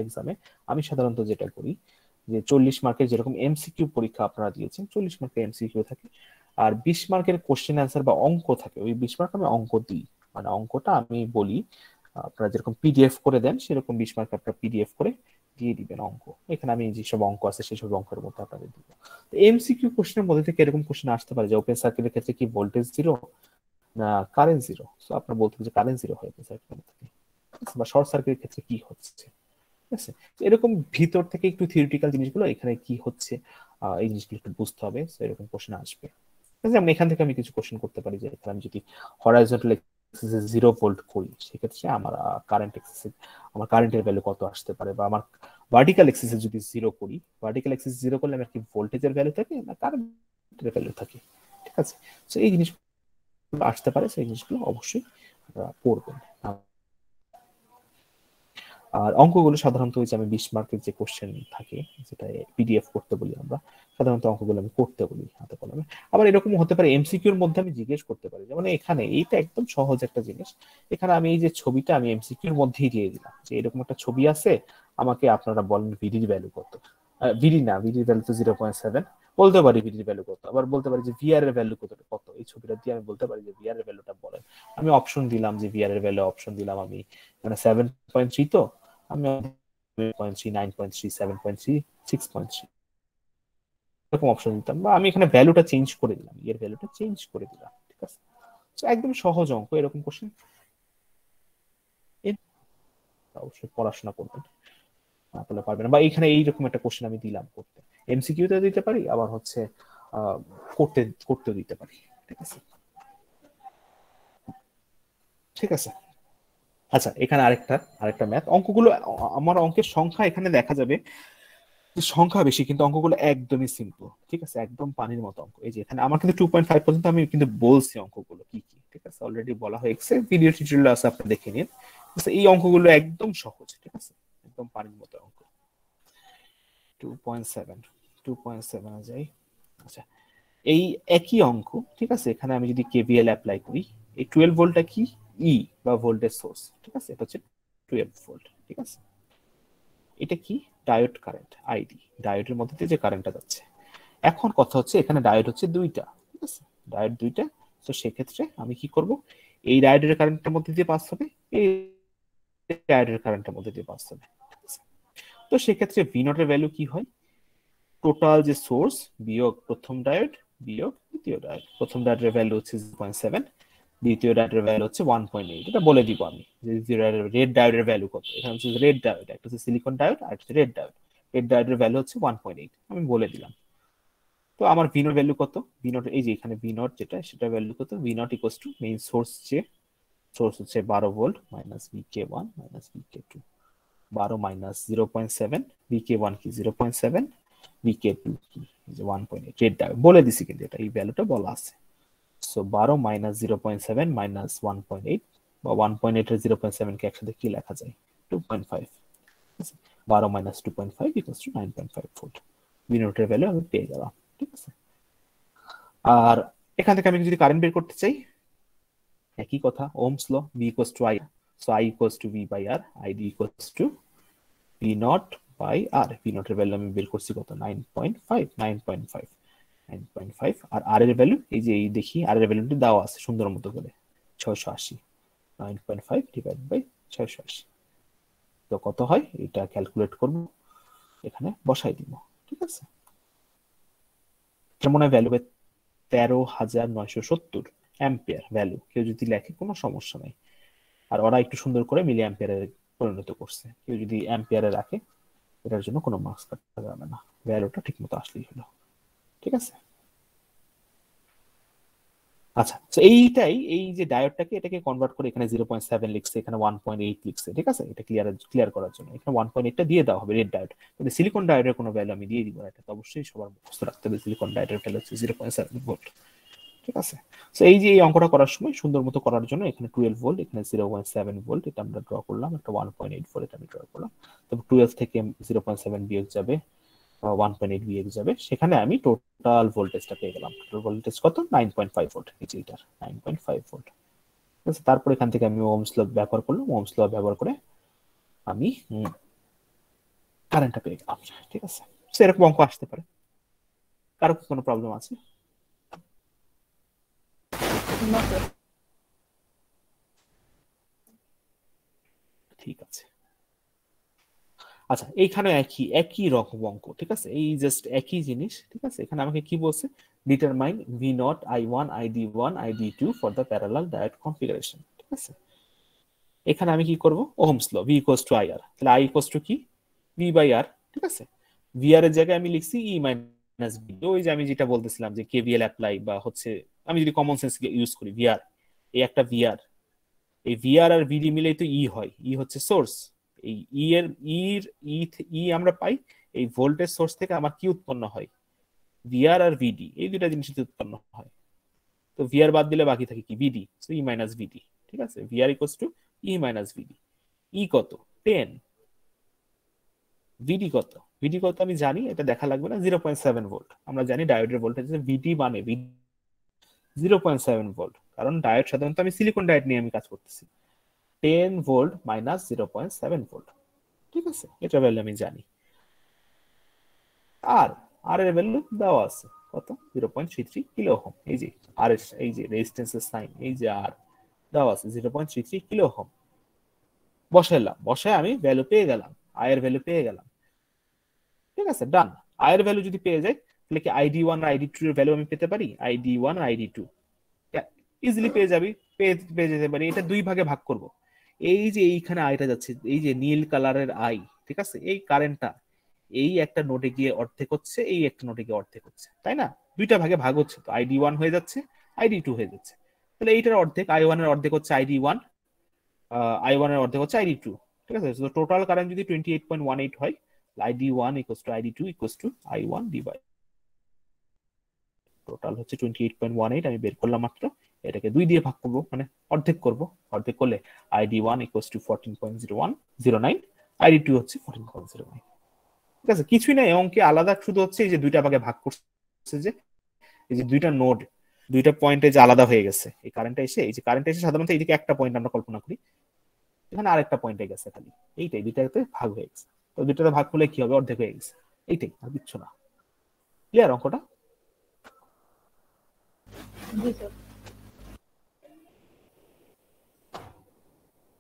এক্সামে আমি সাধারণত যেটা করি যে 40 মার্কের যেরকম এমসিকিউ পরীক্ষা আপনারা দিয়েছেন, 40 মার্কের এমসিকিউ থাকে আর 20 মার্কের কোশ্চেন অ্যান্সার বা অঙ্ক থাকে, ওই 20 মার্ক আমি অঙ্ক দিই। মানে অঙ্কটা আমি বলি আপনারা যেরকম পিডিএফ করে দেন সেরকম 20 মার্ক আপনারা পিডিএফ করে দিয়ে দিবেন অঙ্ক। এখানে আমি যেসব অঙ্ক আছে সেসব অঙ্কের মধ্যে আপনাদের দিব। এমসিকিউ কোশ্চেনের মধ্যে থেকে এরকম কোশ্চেন আসতে পারে যে ওপেন সার্কিটের ক্ষেত্রে কি ভোল্টেজ জিরো না কারেন্ট জিরো। সো আপনারা বলতে যে কারেন্ট জিরো হয় ওপেন সার্কিটের মধ্যে, বা শর্ট সার্কিটের ক্ষেত্রে কি হচ্ছে, ঠিক আছে। এরকম ভিতর থেকে একটু থিওরিটিক্যাল জিনিসগুলো এখানে কি হচ্ছে এই জিনিসগুলো একটু বুঝতে হবে। সো এরকম কোশ্চেন আসবে। যেমন এখান থেকে আমি কিছু কোশ্চেন করতে পারি যে এখানে আমি যদি হরাইজন্টাল এক্সিসে 0 ভোল্ট করি সেক্ষেত্রে আমার আমার কারেন্টের ভ্যালু কত আসতে পারে, বা আমার ভার্টিক্যাল এক্সিসে যদি 0 করি, ভার্টিক্যাল এক্সিস 0 করলে আমার কি ভোল্টেজের ভ্যালু থাকে না কারেন্টের ভ্যালু থাকে, ঠিক আছে। তো এই জিনিসগুলো আসতে পারে, সেই জিনিসগুলো অবশ্যই আপনারা পড়বেন। আর অঙ্কগুলো সাধারণত ওই যে আমি 20 মার্কের যে কোশ্চেন থাকে যেটা পিডিএফ করতে বলি আমরা, সাধারণত অঙ্কগুলো আমি করতে বলি হাতে কলমে। আবার এরকম হতে পারে এমসিকিউর মধ্যে আমি জিজ্ঞেস করতে পারি, যেমন এখানে এইটা একদম সহজ একটা জিনিস। এখানে আমি এই যে ছবিটা আমি এমসিকিউর মধ্যেই দিয়ে দিলাম যে এরকম একটা ছবি আছে, আমাকে আপনারা বলেন ভিডির ভ্যালু কত। ভিডির ভ্যালু তো 0.7 বলতে পারি, ভিডির ভ্যালু কত। আবার বলতে পারি যে ভিআর এর ভ্যালু কত, এই ছবিটা দিয়ে আমি বলতে পারি যে ভিআর এর ভ্যালুটা বলেন। আমি অপশন দিলাম যে ভিআর এর ভ্যালু, অপশন দিলাম আমি মানে 7.3, তো আমি 9.3, 9.3, 7.3, 6.3 এরকম অপশন দিতাম, বা আমি এখানে ভ্যালুটা চেঞ্জ করে দিলাম, এর ভ্যালুটা চেঞ্জ করে দিলাম, ঠিক আছে। তো একদম সহজ অঙ্ক, এরকম কোশ্চেন অবশ্যই পড়াশোনা করবেন, না করলে পারবেন না। বা এখানে এইরকম একটা কোশ্চেন আমি দিলাম করতে, এমসিকিউ তে দিতে পারি, আবার হচ্ছে করতে দিতে পারি, ঠিক আছে। ঠিক আছে। আচ্ছা, এখানে আরেকটা ম্যাথ অঙ্কগুলো, আমার অঙ্কের সংখ্যা এখানে দেখা যাবে যে সংখ্যা বেশি কিন্তু অঙ্কগুলো একদমই সিম্পল, ঠিক আছে, একদম পানির মতো অঙ্ক। এই যে এখানে আমার কিন্তু 2.5 পর্যন্ত আমি কিন্তু বলছি অঙ্কগুলো কি কি, ঠিক আছে, অলরেডি বলা হয়ে গেছে, ভিডিও টিউটোরিয়াল আছে আপনি দেখে নিন। এই অঙ্কগুলো একদম সহজ, ঠিক আছে, একদম পানির মতো অঙ্ক। 2.7 যাই। আচ্ছা, এই একই অঙ্ক, ঠিক আছে, এখানে আমি যদি কেভিএল অ্যাপ্লাই করি, এই 12 ভোল্টটা কি ই বা ভোল্টেজ সোর্স, ঠিক আছে, এটা হচ্ছে 12 ভোল্ট, ঠিক আছে। এটা কি ডায়োড কারেন্ট আইডি, ডায়োডের মধ্যে দিয়ে যে কারেন্টটা যাচ্ছে। এখন কথা হচ্ছে এখানে ডায়োড হচ্ছে দুইটা, ঠিক আছে, ডায়োড দুইটা। তো সেক্ষেত্রে আমি কি করব, এই ডায়োডের কারেন্টের মধ্যে দিয়ে পাস হবে, এই ডায়োডের কারেন্টের মধ্যে দিয়ে পাস হবে, ঠিক আছে। তো সেক্ষেত্রে ভি নট এর ভ্যালু কি হয়, টোটাল যে সোর্স বিয়োগ প্রথম ডায়োড বিয়োগ দ্বিতীয় ডায়োড। প্রথম ডায়োডের ভ্যালু হচ্ছে 0.7, দ্বিতীয় ডায়োডের ভ্যালু হচ্ছে 1.8। এটা বলে দিব আমি যে রেড ডায়োডের ভ্যালু কত। এখানে হচ্ছে রেড ডায়োড, একটা হচ্ছে সিলিকন ডায়োড আর একটা রেড ডায়োড। রেড ডায়োডের ভ্যালু হচ্ছে 1.8, আমি বলে দিলাম। তো আমার ভি নট ভ্যালু কত, ভি নট এই যে এখানে ভি নট যেটা সেটা ভ্যালু কত, V not equals two main source হচ্ছে 12 volt minus VK1 minus VK2, 12 minus 0.7, VK1 কি 0.7, VK2 কি 1.8। রেড ডায়োড বলে দিছি কিন্তু এটা এই ভ্যালুটা বলা আছে। সো 12 মাইনাস 0.7 মাইনাস 1.8, বা 1.8 এর 0.7 কে একসাথে কি লেখা যায় 2.5, 12 minus 2.5 equals to 9.5 volt. V নটের ভ্যালু আমি পেয়ে গেলাম, ঠিক আছে। আর এখান থেকে আমি যদি কারেন্ট বের করতে চাই, একই কথা, ohm's law, V equals to I, so I equals to V by R, ID equals to V not by R। V নটের ভ্যালু আমি বের করছি কত, 9.5, আর R এর ভ্যালু এই যে এই দেখি R এর ভ্যালুটি দেওয়া আছে সুন্দর মতো করে 680, 9.5 ডিভাইড বাই 680। তো কত হয় এটা ক্যালকুলেট করব, এখানে বসাই দিব, ঠিক আছে। এটা মনে হয় ভ্যালু 13,970 অ্যাম্পিয়ার ভ্যালু। কেউ যদি লেখে কোনো সমস্যা নাই, আর ওরা একটু সুন্দর করে মিলি অ্যাম্পিয়ারে পরিণত করছে। কেউ যদি অ্যাম্পিয়ারে রাখে এটার জন্য কোনো মার্কস কাটা যাবে না, ভ্যালুটা ঠিক মতো আসলেই হলো, ঠিক আছে। আচ্ছা, তো এইটাই, এই যে ডায়োডটাকে এটাকে কনভার্ট করে এখানে 0.7 লিখছে, এখানে 1.8 লিখছে, ঠিক আছে? এটা ক্লিয়ার করার জন্য এখানে 1.8টা দিয়ে দেওয়া হবে রেড ডায়োড। কিন্তু সিলিকন ডায়োডের কোনো ভ্যালু আমি দিয়ে দিব না, এটা তো অবশ্যই সবার মুখস্থ রাখতে হবে। সিলিকন ডায়োডের ভ্যালু হচ্ছে 0.7 ভোল্ট, ঠিক আছে? তো এই যে এই অঙ্কটা করার সময় সুন্দর মতো করার জন্য এখানে 12 ভোল্ট, এখানে 0.7 ভোল্ট, এটা আমরা ড্র করলাম, একটা 1.8 ভোল্ট এটা আমি ড্র করলাম। তবে 12 থেকে 0.7 বিয়োগ যাবে, 1.8 বিয়োগ যাবে, সেখানে আমি টোটাল ভোল্টেজটা পেয়ে গেলাম। টোটাল ভোল্টেজ কত? 9.5 ভোল্ট, এই যে এটার 9.5 ভোল্ট। ঠিক আছে, তারপর এখান থেকে আমি ওহমস ল ব্যবহার করলাম, ওহমস ল ব্যবহার করে আমি কারেন্টটা পেয়ে গেলাম, ঠিক আছে? সো এরকম অঙ্ক আসতে পারে। কারো কি কোনো প্রবলেম আছে? ঠিক আছে, আচ্ছা এইখানে একই রকম অঙ্ক, ঠিক আছে? এই জাস্ট একই জিনিস, ঠিক আছে? এখানে আমাকে কি বলছে? Determine V0 I1 ID1 ID2 for the parallel diode configuration, ঠিক আছে? এখানে আমি কি করব? Ohm's law, V equals to IR, তাহলে I ইকুয়ালস টু কি? V বাই R, ঠিক আছে? VR এর জায়গায় আমি লিখছি E মাইনাস V। ওই যে আমি যেটা বলতেছিলাম যে KVL অ্যাপ্লাই বা হচ্ছে আমি যদি কমন সেন্স ইউজ করি, VR এই একটা VR, এই VR আর VD মিলেই তো E হয়, E হচ্ছে সোর্স। এই ই এর ই আমরা পাই এই ভোল্টেজ সোর্স থেকে। আমার কি উৎপন্ন হয়? ভিআর আর ভিডি, এই দুটা জিনিস উৎপন্ন হয়। তো ভিআর বাদ দিলে বাকি থাকে কি? ভিডি। সো ই মাইনাস ভিডি, ঠিক আছে? VR equals to E minus VD. E কত? 10। ভিডি কত? ভিডি কত আমি জানি, এটা দেখা লাগবে না, 0.7 ভোল্ট। আমরা জানি ডায়োডের ভোল্টেজ ভিডি মানে 0.7 ভোল্ট, কারণ ডায়োড সাধারণত আমি সিলিকন ডায়োড নিয়ে আমি কাজ করতেছি। 10 ভোল্ট মাইনাস 0.7 ভোল্ট, ঠিক আছে? এটা ভ্যালু আমি জানি। আর এর ভ্যালু দেওয়া আছে কত? 0.33 কিলো ওহম। এই যে আর এর এই যে রেজিস্ট্যান্সের সাইন, এই যে আর দেওয়া আছে 0.33 কিলো ওহম। বসাইলাম, বসায় আমি ভ্যালু পেয়ে গেলাম, আয়ের ভ্যালু পেয়ে গেলাম, ঠিক আছে? ডান। আয়ের ভ্যালু যদি পেয়ে যাই তাহলে কি ID1 আর ID2 এর ভ্যালু আমি পেতে পারি? ID1 আর ID2 ইজিলি পেয়ে যাবি, পেয়ে যেতে পারি। এটা দুই ভাগে ভাগ করব। এই যে এইখানে আইটা যাচ্ছে, এই যে নীল কালারের আই, ঠিক আছে? এই কারেন্টটা এই একটা নোটে গিয়ে অর্ধেক হচ্ছে, এই একটা নোটে গিয়ে অর্ধেক হচ্ছে, তাই না? দুইটা ভাগে ভাগ হচ্ছে, তো ID1 হয়ে যাচ্ছে, ID2 হয়ে যাচ্ছে। তাহলে এইটার অর্ধেক, I1 এর অর্ধেক হচ্ছে ID1, I1 এর অর্ধেক হচ্ছে ID2, ঠিক আছে? তো টোটাল কারেন্ট যদি 28.18 হয়, ID1 equals to ID2 equals to I1 divide total হচ্ছে 28.18 আমি বের করলাম মাত্র। এটাকে 2 দিয়ে ভাগ করব, মানে অর্ধেক করব। অর্ধেক করলে ID1 ইকুয়ালস টু 14.09, ID2 হচ্ছে 14.09, ঠিক আছে? কিছুই নাই অঙ্কে আলাদা, শুধু হচ্ছে এই যে দুইটা ভাগে ভাগ করছে, যে এই যে দুইটা নোড, দুইটা পয়েন্টে যে আলাদা হয়ে গেছে। এই কারেন্টটা এসে, এই যে কারেন্ট এসে সাধারণত এইদিকে একটা পয়েন্ট আমরা কল্পনা করি, এখানে আরেকটা পয়েন্টে গেছে, খালি এইটাই দুইটাতে ভাগ হয়ে গেছে। তো দুইটাতে ভাগ করলে কি হবে? অর্ধেক হয়ে গেছে, এইটাই, আর কিচ্ছু না। ক্লিয়ার অঙ্কটা?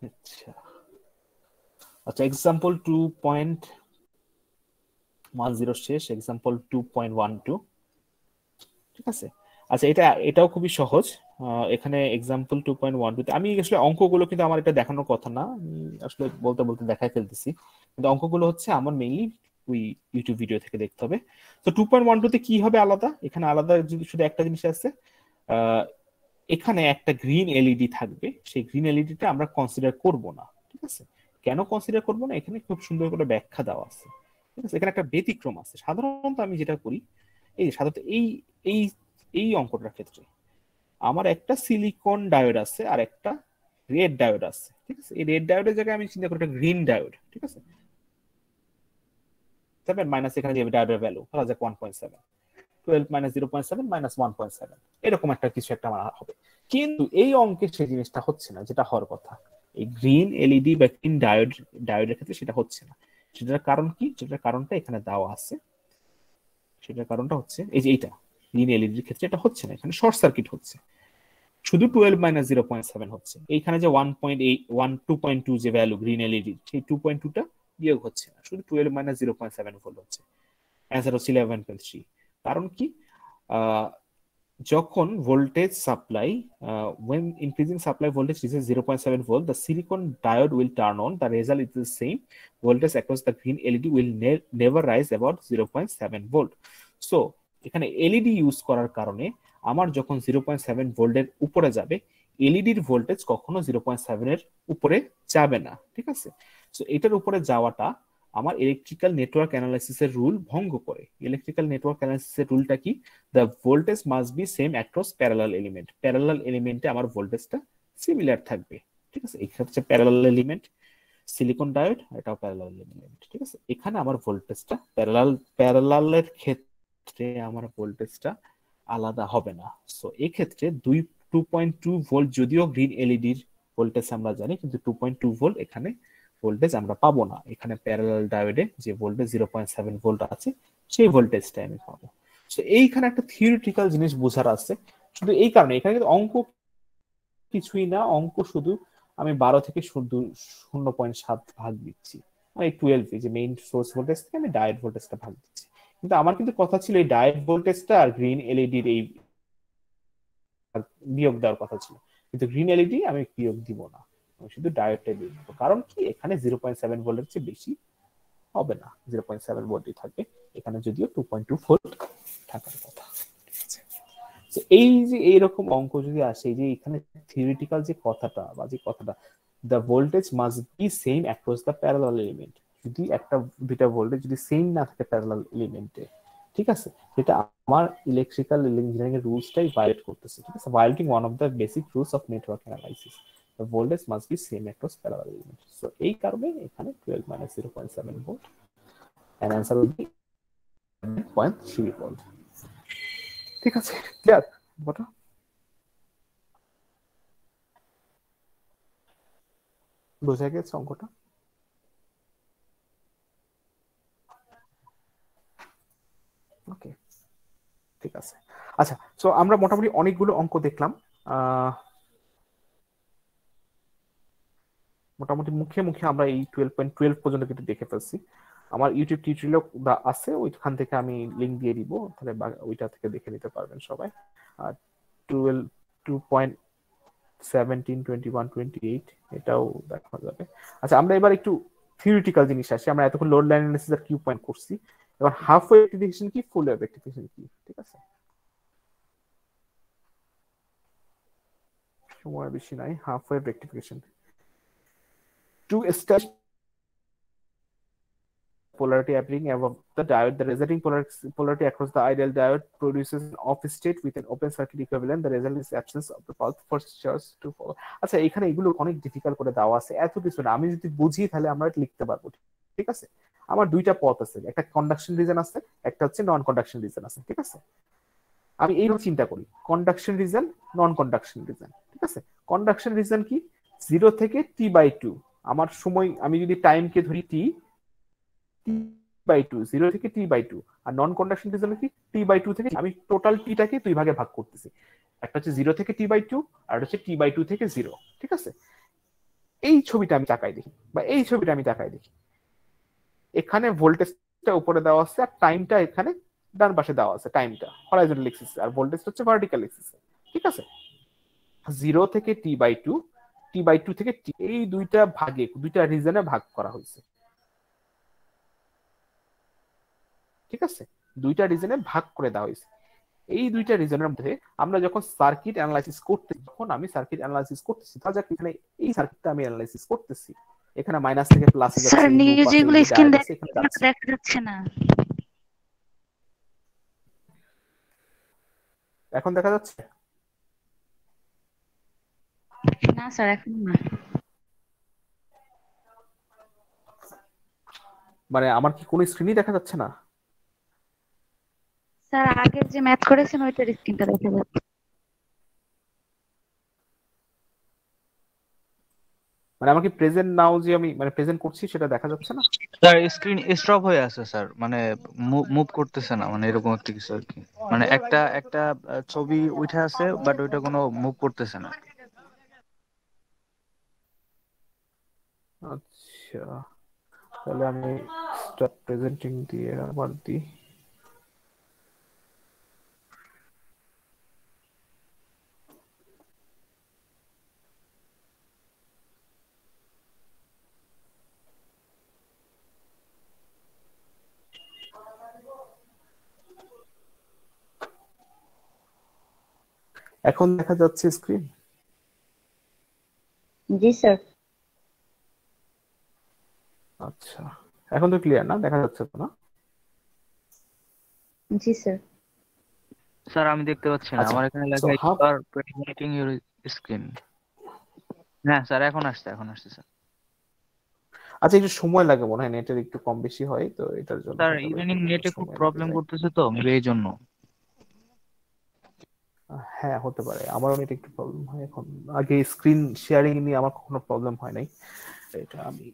আচ্ছা আচ্ছা, এক্সাম্পল 2.10 শেষ, এক্সাম্পল 2.12, ঠিক আছে? আচ্ছা এটাও খুবই সহজ। এখানে এক্সাম্পল 2.12 আমি আসলে অঙ্কগুলো কিন্তু আমার এটা দেখানোর কথা না, আমি আসলে বলতে বলতে দেখাই ফেলতেছি, কিন্তু অঙ্কগুলো হচ্ছে আমার মেইনলি ওই ইউটিউব ভিডিও থেকে দেখতে হবে। তো 2.12 তে কি হবে আলাদা? এখানে আলাদা শুধু একটা জিনিস আছে, এখানে একটা গ্রিন এলইডি থাকবে, সেই গ্রিন এলইডিটা আমরা কনসিডার করব না, ঠিক আছে? কেন কনসিডার করব না? এখানে খুব সুন্দর করে ব্যাখ্যা দেওয়া আছে, ঠিক আছে? এখানে একটা ব্যতিক্রম আছে। সাধারণত আমি যেটা করি, এই সাধারণত এই এই এই অঙ্কটার ক্ষেত্রে আমার একটা সিলিকন ডায়োড আছে আর একটা রেড ডায়োড আছে, ঠিক আছে? এই রেড ডায়োডের জায়গায় আমি চিন্তা করি একটা গ্রিন ডায়োড, ঠিক আছে? 7 মাইনাস এখানে যে ডায়োডের ভ্যালু ধরা যাক 1.7, 12 মাইনাস 0.7 মাইনাস 1.7, এরকম একটা কিছু একটা আমার হবে। কিন্তু এই অঙ্কে সেই জিনিসটা হচ্ছে না, যেটা হওয়ার কথা। এই গ্রিন এলইডি বা গ্রিন ডায়োডের ক্ষেত্রে সেটা হচ্ছে না। সেটার কারণ কি? সেটার কারণটা এখানে দেওয়া আছে। সেটার কারণটা হচ্ছে এই যে এইটা গ্রিন এলইডির ক্ষেত্রে এটা হচ্ছে না, এখানে শর্ট সার্কিট হচ্ছে, শুধু 12 মাইনাস 0.7 হচ্ছে। এইখানে যে 2.2 যে ভ্যালু গ্রিন এলইডি, সেই 2.2টা বিয়োগ হচ্ছে না, শুধু 12 মাইনাস 0.7 ভোল্ট হচ্ছে। অ্যান্সার হচ্ছে 11.3। কারণ কি? যখন voltage supply, when increasing supply voltage reaches 0.7 volt, the silicon diode will turn on. The result is the same. Voltage across the green LED will never rise above 0.7 volt. So এখানে এলইডি ইউজ করার কারণে আমার যখন 0.7 ভোল্টের উপরে যাবে, এলইডির ভোল্টেজ কখনো 0.7 এর উপরে যাবে না, ঠিক আছে। সো এটার উপরে যাওয়াটা আমার ইলেকট্রিক্যাল নেটওয়ার্ক অ্যানালাইসিসের রুল ভঙ্গ করে। ইলেকট্রিক্যাল নেটওয়ার্ক অ্যানালাইসিসের রুলটা কি? The voltage must be same across parallel element. Parallel এলিমেন্টে আমার ভোল্টেজটা সিমিলার থাকবে, ঠিক আছে। এখানে হচ্ছে প্যারালাল এলিমেন্ট, সিলিকন ডায়োড, এটাও প্যারালাল এলিমেন্ট, ঠিক আছে। এখানে আমার ভোল্টেজটা প্যারালালের ক্ষেত্রে আমার ভোল্টেজটা আলাদা হবে না। সো এই ক্ষেত্রে 2.2 ভোল্ট, যদিও গ্রিন এলইডির ভোল্টেজ আমরা জানি, কিন্তু 2.2 ভোল্ট এখানে ভোল্টেজ আমরা পাবো না। এখানে প্যারালাল ডায়োডে যে ভোল্টেজ 0.7 ভোল্ট আছে, সেই ভোল্টেজটা আমি পাবো। সো এইখানে একটা থিওরিটিক্যাল জিনিস বোঝার আছে। শুধু এই কারণে এখানে কিন্তু অঙ্ক কিছুই না, অঙ্ক শুধু আমি 12 থেকে শুধু 0.7 ভাগ দিচ্ছি, মানে 12 যে মেইন সোর্স ভোল্টেজ থেকে আমি ডায়োড ভোল্টেজটা ভাগ দিচ্ছি। কিন্তু আমার কিন্তু কথা ছিল এই ডায়োড ভোল্টেজটা আর গ্রিন এলইডির এই বিয়োগ দেওয়ার কথা ছিল, কিন্তু গ্রিন এলইডি আমি বিয়োগ দিব না, আমি শুধু ডায়োডটাই বিয়োগ দেবো। কারণ কি, এখানে 0.7 ভোল্টের চেয়ে বেশি হবে না, 0.7 ভোল্টই থাকবে, এখানে যদিও 2.2 ভোল্ট থাকার কথা। এই যে এইরকম অঙ্ক যদি আসে, এই যে এখানে থিওরিটিক্যাল যে কথাটা বা যে কথাটা, the voltage must be same across the parallel element, যদি একটা দুইটা ভোল্টেজ যদি সেম না থাকে প্যারালাল এলিমেন্টে, ঠিক আছে, সেটা আমার ইলেকট্রিক্যাল ইঞ্জিনিয়ারিং এর রুলসটাই ভায়োলেট করতেছে, ঠিক আছে, violating one of the basic rules of network analysis. The voltage must be same across parallel element. So এই কারণে এখানে 12 minus 0.7 volt, and answer will be 0.3 volt. ঠিক আছে, ক্লিয়ার কথা? বোঝা গেছে অঙ্কটা? ওকে, ঠিক আছে। আচ্ছা, সো আমরা মোটামুটি অনেকগুলো অঙ্ক দেখলাম, মোটামুটি মুখে মুখে আমরা এই 12.12 পর্যন্ত কিন্তু দেখে ফেলছি। আমার ইউটিউব টিউটোরিয়াল আছে, ওইখান থেকে আমি লিংক দিয়ে দিব, তাহলে ওইটা থেকে দেখে নিতে পারবেন সবাই। আর 12, 2.17, 21, 28 এটাও দেখা যাবে। আচ্ছা, আমরা এবার একটু থিওরিটিক্যাল জিনিস আসি। আমরা এতক্ষণ লোড লাইন অ্যানালিসিস আর কিউ পয়েন্ট করছি, এবার হাফ ওয়েভ রেক্টিফিকেশন কি, ফুল ওয়েভ রেক্টিফিকেশন কি, ঠিক আছে। সময় বেশি নাই। Half wave rectification, to establish polarity appearing above the diode, the resulting polarity across the ideal diode produces an off state with an open circuit equivalent. The result is absence of the path for charge to follow. আচ্ছা, এখানে এগুলো অনেক ডিফিকাল্ট করে দেওয়া আছে, এত কিছু না, আমি যদি বুঝি তাহলে আমরা লিখতে পারবো, ঠিক আছে। আমার দুইটা পথ আছে, একটা কন্ডাকশন রিজন আছে, একটা হচ্ছে নন কন্ডাকশন রিজন আছে, ঠিক আছে। আমি এইভাবে চিন্তা করি, কন্ডাকশন রিজন, নন কন্ডাকশন রিজন, ঠিক আছে। কন্ডাকশন রিজন কি, 0 থেকে t/2 আমার সময়, আমি যদি টাইমকে ধরি t/2, 0 থেকে t/2, আর নন কন্ডাকশন রিজন কি, t/2 থেকে, আমি টোটাল টিটাকে দুই ভাগে ভাগ করতেছি, একটা হচ্ছে 0 থেকে t/2 আর হচ্ছে t/2 থেকে 0, ঠিক আছে। এই ছবিটা আমি তাকাই দেখি, বা এই ছবিটা আমি তাকাই দেখি, এখানে ভোল্টেজটা উপরে দেওয়া আছে আর টাইমটা এখানে ডান পাশে দেওয়া আছে, টাইমটা হরাইজন্টাল এক্সিস আর ভোল্টেজটা হচ্ছে ভার্টিক্যাল এক্সিস, ঠিক আছে। 0 থেকে t/2, t/2 থেকে t, এই দুইটা ভাগে, দুইটা রিজনে ভাগ করা হয়েছে, ঠিক আছে, দুইটা রিজনে ভাগ করে দেওয়া হয়েছে। এই দুইটা রিজনের মধ্যে আমরা যখন সার্কিট অ্যানালাইসিস করতে, যখন আমি সার্কিট অ্যানালাইসিস করতেছি, ধরা যাক এখানে এই সার্কিটটা আমি অ্যানালাইসিস করতেছি, এখানে মাইনাস থেকে প্লাসে যাচ্ছে, স্যার, লুপ আছে, যেগুলো এই স্ক্রিন ডায়োড আছে, এখানে যাচ্ছে। দেখা যাচ্ছে না। এখন দেখা যাচ্ছে? না স্যার, এখন না। মানে আমার কি কোনো স্ক্রিনই দেখা যাচ্ছে না? স্যার, আগে যে ম্যাথ করেছেন ওইটার স্ক্রিনটা দেখা যাচ্ছে। মানে আমাকে প্রেজেন্ট নাও যে আমি মানে প্রেজেন্ট করছি সেটা দেখা যাচ্ছে না? স্যার স্ক্রিন স্টপ হয়ে আছে স্যার, মানে মুভ করতেছে না, মানে এরকম একটা কিছু আর কি। মানে একটা একটা ছবি উঠে আছে, বাট ওইটা কোনো মুভ করতেছে না। আচ্ছা, তাহলে আমি স্টপ প্রেজেন্টিং দিয়ে আবার দিই। এখন দেখা যাচ্ছে স্ক্রিন? জি স্যার। আচ্ছা, এখন তো ক্লিয়ার না? দেখা যাচ্ছে তো না? জি স্যার। স্যার আমি দেখতে পাচ্ছি না, আচ্ছা, আমার এখানে সো লেখা you have, are presenting your screen. হ্যাঁ স্যার, এখন আসছে স্যার। আচ্ছা একটু সময় লাগে মনে হয়, নেটের একটু কম বেশি হয় তো এটার জন্য স্যার হয়তো বা ইদানিং একটু নেটে খুব সময় লেগে প্রবলেম যায়। করতেছে তো, মেবি এই জন্য। হ্যাঁ হতে পারে, আমারও নেট একটু প্রবলেম হয় এখন। আগে স্ক্রিন শেয়ারিং নিয়ে আমার কখনো প্রবলেম হয় নাই, এটা আমি,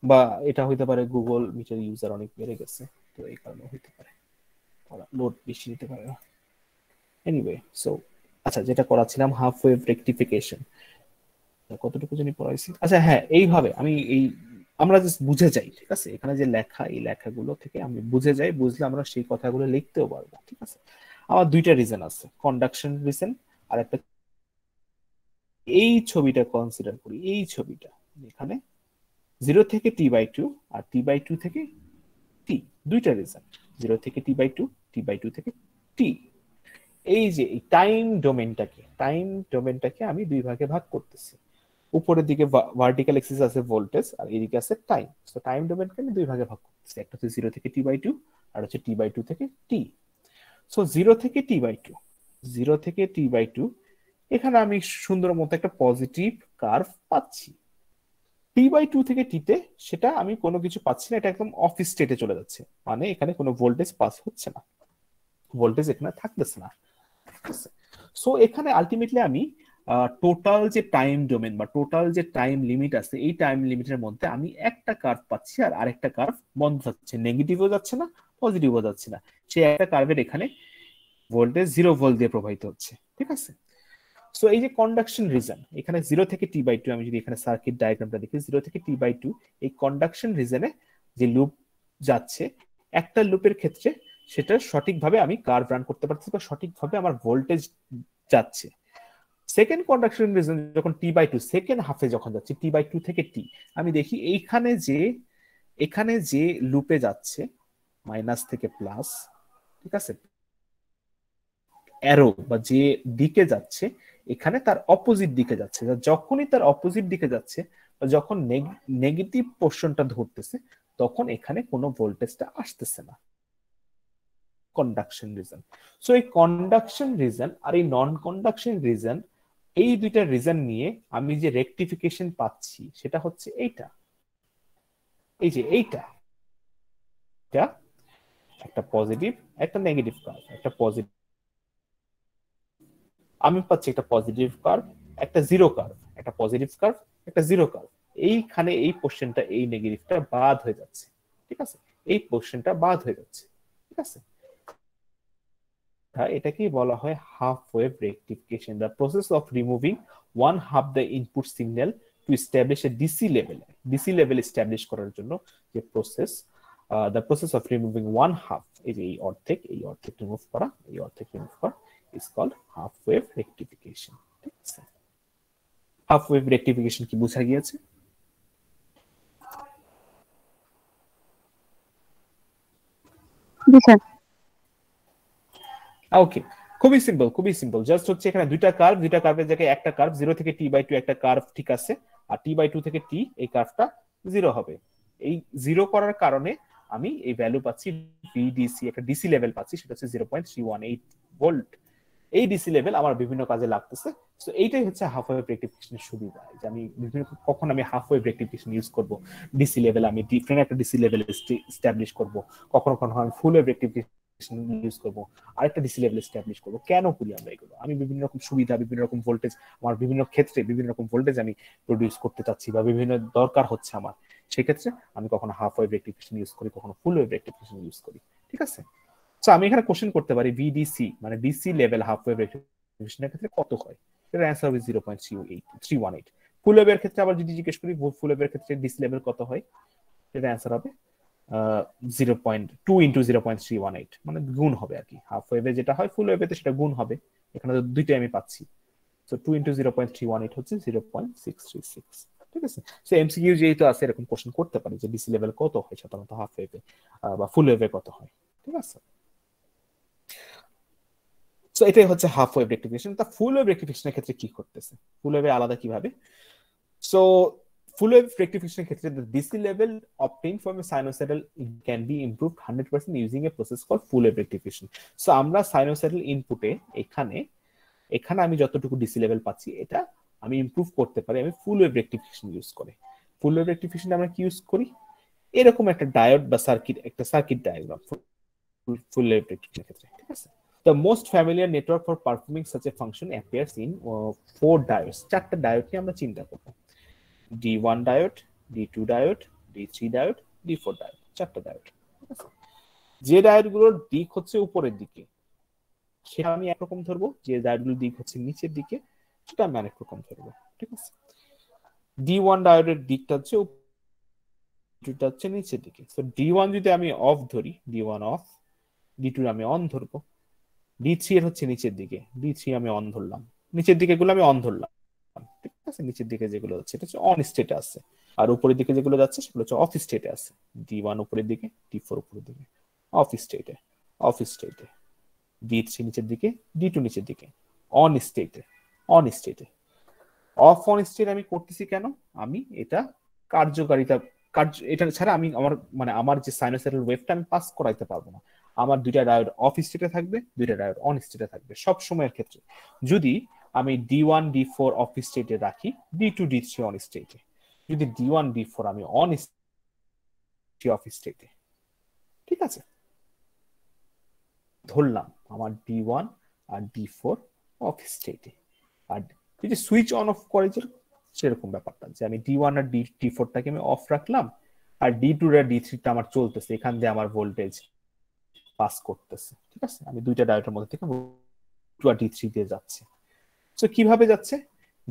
বা এটা হইতে পারে গুগল মিটের ইউজার অনেক বেড়ে গেছে, তো এই কারণে হইতে পারে লোড বেশি নিতে পারে না। এনিওয়ে, সো আচ্ছা যেটা করাছিলাম হাফ ওয়েভ রেকটিফিকেশন, কতটুকু জানি পড়াইছি। আচ্ছা হ্যাঁ, এইভাবে আমি আমরা জাস্ট বুঝে যাই, ঠিক আছে? এখানে যে লেখা, এই লেখাগুলো থেকে আমি বুঝে যাই, বুঝলে আমরা সেই কথাগুলো লিখতেও পারবো, ঠিক আছে? আমার দুইটা রিজন আছে, কন্ডাকশন রিজন আর একটা, এই ছবিটা কনসিডার করি, এই ছবিটা এখানে 0 থেকে t/2 আর t/2 থেকে t, দুইটা রিজন, 0 থেকে t/2, t/2 থেকে t। এই যে এই টাইম ডোমেনটাকে আমি দুই ভাগে ভাগ করতেছি, উপরের দিকে ভার্টিক্যাল এক্সিস আছে ভোল্টেজ আর এদিকে আছে টাইম। তো টাইম ডোমেনকে আমি দুই ভাগে ভাগ করতেছি, একটা হচ্ছে 0 থেকে t/2 আর হচ্ছে t/2 থেকে t। সো 0 থেকে t/2, 0 থেকে t/2, এখানে আমি সুন্দর মতো একটা পজিটিভ কার্ভ পাচ্ছি। t/2 থেকে টিতে সেটা আমি কোনো কিছু পাচ্ছি না, এটা একদম অফ স্টেটে চলে যাচ্ছে, মানে এখানে কোনো ভোল্টেজ পাস হচ্ছে না, ভোল্টেজ এখানে থাকতেছে না। সো এখানে আলটিমেটলি আমি টোটাল যে টাইম ডোমেন বা টোটাল যে টাইম লিমিট আছে, এই টাইম লিমিটের মধ্যে আমি একটা কার্ভ পাচ্ছি আর আরেকটা কার্ভ বন্ধ যাচ্ছে, নেগেটিভও যাচ্ছে না পজিটিভও যাচ্ছে না, সেই একটা কার্ভের এখানে ভোল্টেজ 0 ভোল্ট দিয়ে প্রবাহিত হচ্ছে, ঠিক আছে? সো এই যে কন্ডাকশন রিজন, এখানে 0 থেকে t/2, আমি যদি এখানে সার্কিট ডায়াগ্রামটা দেখি, 0 থেকে t/2 এই কন্ডাকশন রিজনে যে লুপ যাচ্ছে, একটা লুপের ক্ষেত্রে সেটা সঠিকভাবে আমি কার্ভ রান করতে পারছি বা সঠিকভাবে আমার ভোল্টেজ যাচ্ছে। সেকেন্ড কন্ডাকশন রিজন যখন t/2 সেকেন্ড হাফে যখন যাচ্ছে, t/2 থেকে t, আমি দেখি এখানে যে লুপে যাচ্ছে মাইনাস থেকে প্লাস, ঠিক আছে, অ্যারো বা যে দিকে যাচ্ছে, এখানে তার অপোজিট দিকে যাচ্ছে, যখনই তার অপোজিট দিকে যাচ্ছে বা যখন নেগেটিভ পোর্শনটা ধরতেছে, তখন এখানে কোনো ভোল্টেজটা আসতেছে না, কন্ডাকশন রিজন। সো এই কন্ডাকশন রিজন আর এই নন কন্ডাকশন রিজন, এই দুইটা রিজন নিয়ে আমি যে রেকটিফিকেশন পাচ্ছি সেটা হচ্ছে এইটা, এই যে এইটা, একটা পজিটিভ একটা নেগেটিভ কার্ভ, একটা পজিটিভ, আমি পাচ্ছি একটা পজিটিভ কার্ভ, একটা জিরো কার্ভ, একটা পজিটিভ কার্ভ, একটা জিরো কার্ভ। এইখানে এই পোর্শনটা, এই নেগেটিভটা বাদ হয়ে যাচ্ছে, ঠিক আছে? এই পোর্শনটা বাদ হয়ে যাচ্ছে, ঠিক আছে? এটাকেই বলা হয় half wave rectification, the process of removing one half the input signal to establish a DC level. DC level establish করার জন্য যে process, the process of removing one half, এই যে এই অর্ধেক রিমুভ করা, এই অর্ধেক রিমুভ করা is called half wave rectification, ঠিক আছে? হাফ ওয়েভ রেকটিফিকেশন কি বোঝা গিয়েছে? জি স্যার। ওকে, খুবই সিম্পল, জাস্ট হচ্ছে এখানে দুইটা কার্ভের জায়গায় একটা কার্ভ, 0 থেকে t/2 একটা কার্ভ, ঠিক আছে, আর t/2 থেকে t এই কার্ভটা 0 হবে। এই 0 করার কারণে আমি এই ভ্যালু পাচ্ছি ভিডিসি, একটা ডিসি লেভেল পাচ্ছি, সেটা হচ্ছে 0.318 ভোল্ট। এই ডিসি লেভেল আমার বিভিন্ন কাজে লাগতেছে। সো এইটাই হচ্ছে হাফ ওয়েভ রেকটিফিকেশনের সুবিধা, যে আমি কখন আমি হাফ ওয়েভ রেকটিফিকেশন ইউজ করব, ডিসি লেভেল আমি ডিফারেন্ট একটা ডিসি লেভেল এস্টাবলিশ করব, কখনো আমি ফুল ওয়েভ রেকটিফিকেশন ইউজ করব, আরেকটা ডিসি লেভেল এস্টাবলিশ করব। কেন করি আমরা এগুলো? আমি বিভিন্ন রকম সুবিধা, বিভিন্ন রকম ভোল্টেজ, আমার বিভিন্ন ক্ষেত্রে বিভিন্ন রকম ভোল্টেজ আমি প্রডিউস করতে চাচ্ছি বা বিভিন্ন দরকার হচ্ছে আমার, সেক্ষেত্রে আমি কখনো হাফ ওয়েভ রেকটিফিকেশন ইউজ করি, কখনো ফুল ওয়েভ রেকটিফিকেশন ইউজ করি, ঠিক আছে? সো আমি এখানে কোশ্চেন করতে পারি ভিডিসি মানে ডিসি লেভেল হাফ ওয়েভ রেকটিফিকেশনের ক্ষেত্রে কত হয়? এর অ্যান্সার হবে 0.318। ফুল ওয়েভের ক্ষেত্রে আবার যদি জিজ্ঞেস করি ফুল ওয়েভের ক্ষেত্রে ডিসি লেভেল কত হয়, এর অ্যান্সার হবে 0.2 ইন্টু 0.318, মানে গুণ হবে আর কি। হাফ ওয়েভে যেটা হয় ফুল ওয়েভেতে সেটা গুণ হবে, এখানে তো দুইটাই আমি পাচ্ছি। সো 2 ইন্টু 0.318 হচ্ছে 0.636, ঠিক আছে? সো এমসিকিউ যেহেতু আছে, এরকম কোশ্চেন করতে পারি যে ডিসি লেভেল কত হয় সাধারণত হাফ ওয়েভে বা ফুল ওয়েভে কত হয়, ঠিক আছে? সো এটাই হচ্ছে হাফ ওয়েভ রেক্টিফিকেশন। তা ফুল ওয়েভ রেক্টিফিকেশনের ক্ষেত্রে কি করতেছে, ফুল ওয়েভে আলাদা কিভাবে? সো full wave rectification ক্ষেত্রে the DC level obtained from a sinusoidal can be improved 100% using a process called full wave rectification. So আমরা সাইনোসয়েডাল ইনপুটে এখানে এখানে আমি যতটুকু ডিসি লেভেল পাচ্ছি এটা আমি ইমপ্রুভ করতে পারি আমি ফুল ওয়েভ রেক্টিফিকেশন ইউজ করে। ফুল ওয়েভ রেক্টিফিকেশন আমরা কি ইউজ করি, এরকম একটা ডায়োড বা সার্কিট, একটা সার্কিট ডায়াগ্রাম ফুল ওয়েভ রেক্টিফিকেশনের ক্ষেত্রে, ঠিক আছে? The most familiar network for performing such a function appears in 4 diodes। চারটা ডায়োড নিয়ে আমরা চিন্তা করব, D1 diode, D2 diode, D3 diode, D4 diode, চারটা ডায়োড। যে ডায়োডগুলোর দিক হচ্ছে উপরের দিকে সেটা আমি একরকম ধরবো, যে ডায়োডগুলোর দিক হচ্ছে নিচের দিকে সেটা আমি আরেক রকম ধরবো, ঠিক আছে? D1 ডায়োডের দিকটা হচ্ছে উপরটা হচ্ছে নিচের দিকে। সো D1 যদি আমি অফ ধরি, D1 অফ, D2 আমি অন ধরবো, D3 এর হচ্ছে নিচের দিকে, D3 আমি অন ধরলাম, নিচের দিকে গুলো আমি অন ধরলাম, ঠিক আছে? নিচের দিকে যেগুলো হচ্ছে এটা হচ্ছে অন স্টেটে আছে, আর উপরের দিকে যেগুলো যাচ্ছে সেগুলো হচ্ছে অফ স্টেটে আছে। D1 উপরের দিকে, D4 উপরের দিকে, অফ স্টেটে, অফ স্টেটে, D3 নিচের দিকে, D2 নিচের দিকে, অন স্টেটে, অন স্টেটে। অফ অন স্টেট আমি করতেছি কেন? আমি এটা কার্যকারিতা এটা ছাড়া আমি আমার যে সাইনোসয়েডাল ওয়েভটা আমি পাস করাইতে পারবো না। আমার দুইটা ডায়োড অফ স্টেটে থাকবে, দুইটা ডায়োড অন স্টেটে থাকবে সব সময়ের ক্ষেত্রে। যদি আমি D1 D4 অফ স্টেটে রাখি, D2 D3 অন স্টেটে, যদি D1 D4 আমি অন অফ স্টেটে, ঠিক আছে? ধরলাম আমার D1 আর D4 অফ স্টেটে, আর যদি সুইচ অন অফ করে সেরকম ব্যাপারটা, যে আমি D1 আর D4 টাকে আমি অফ রাখলাম আর D2 আর D3 টা আমার চলতেছে, এখান দিয়ে আমার ভোল্টেজ পাস করতেছে, ঠিক আছে? আমি দুইটা ডায়োডের মধ্যে থেকে D2 আর D3 দিয়ে যাচ্ছে। সো কিভাবে যাচ্ছে?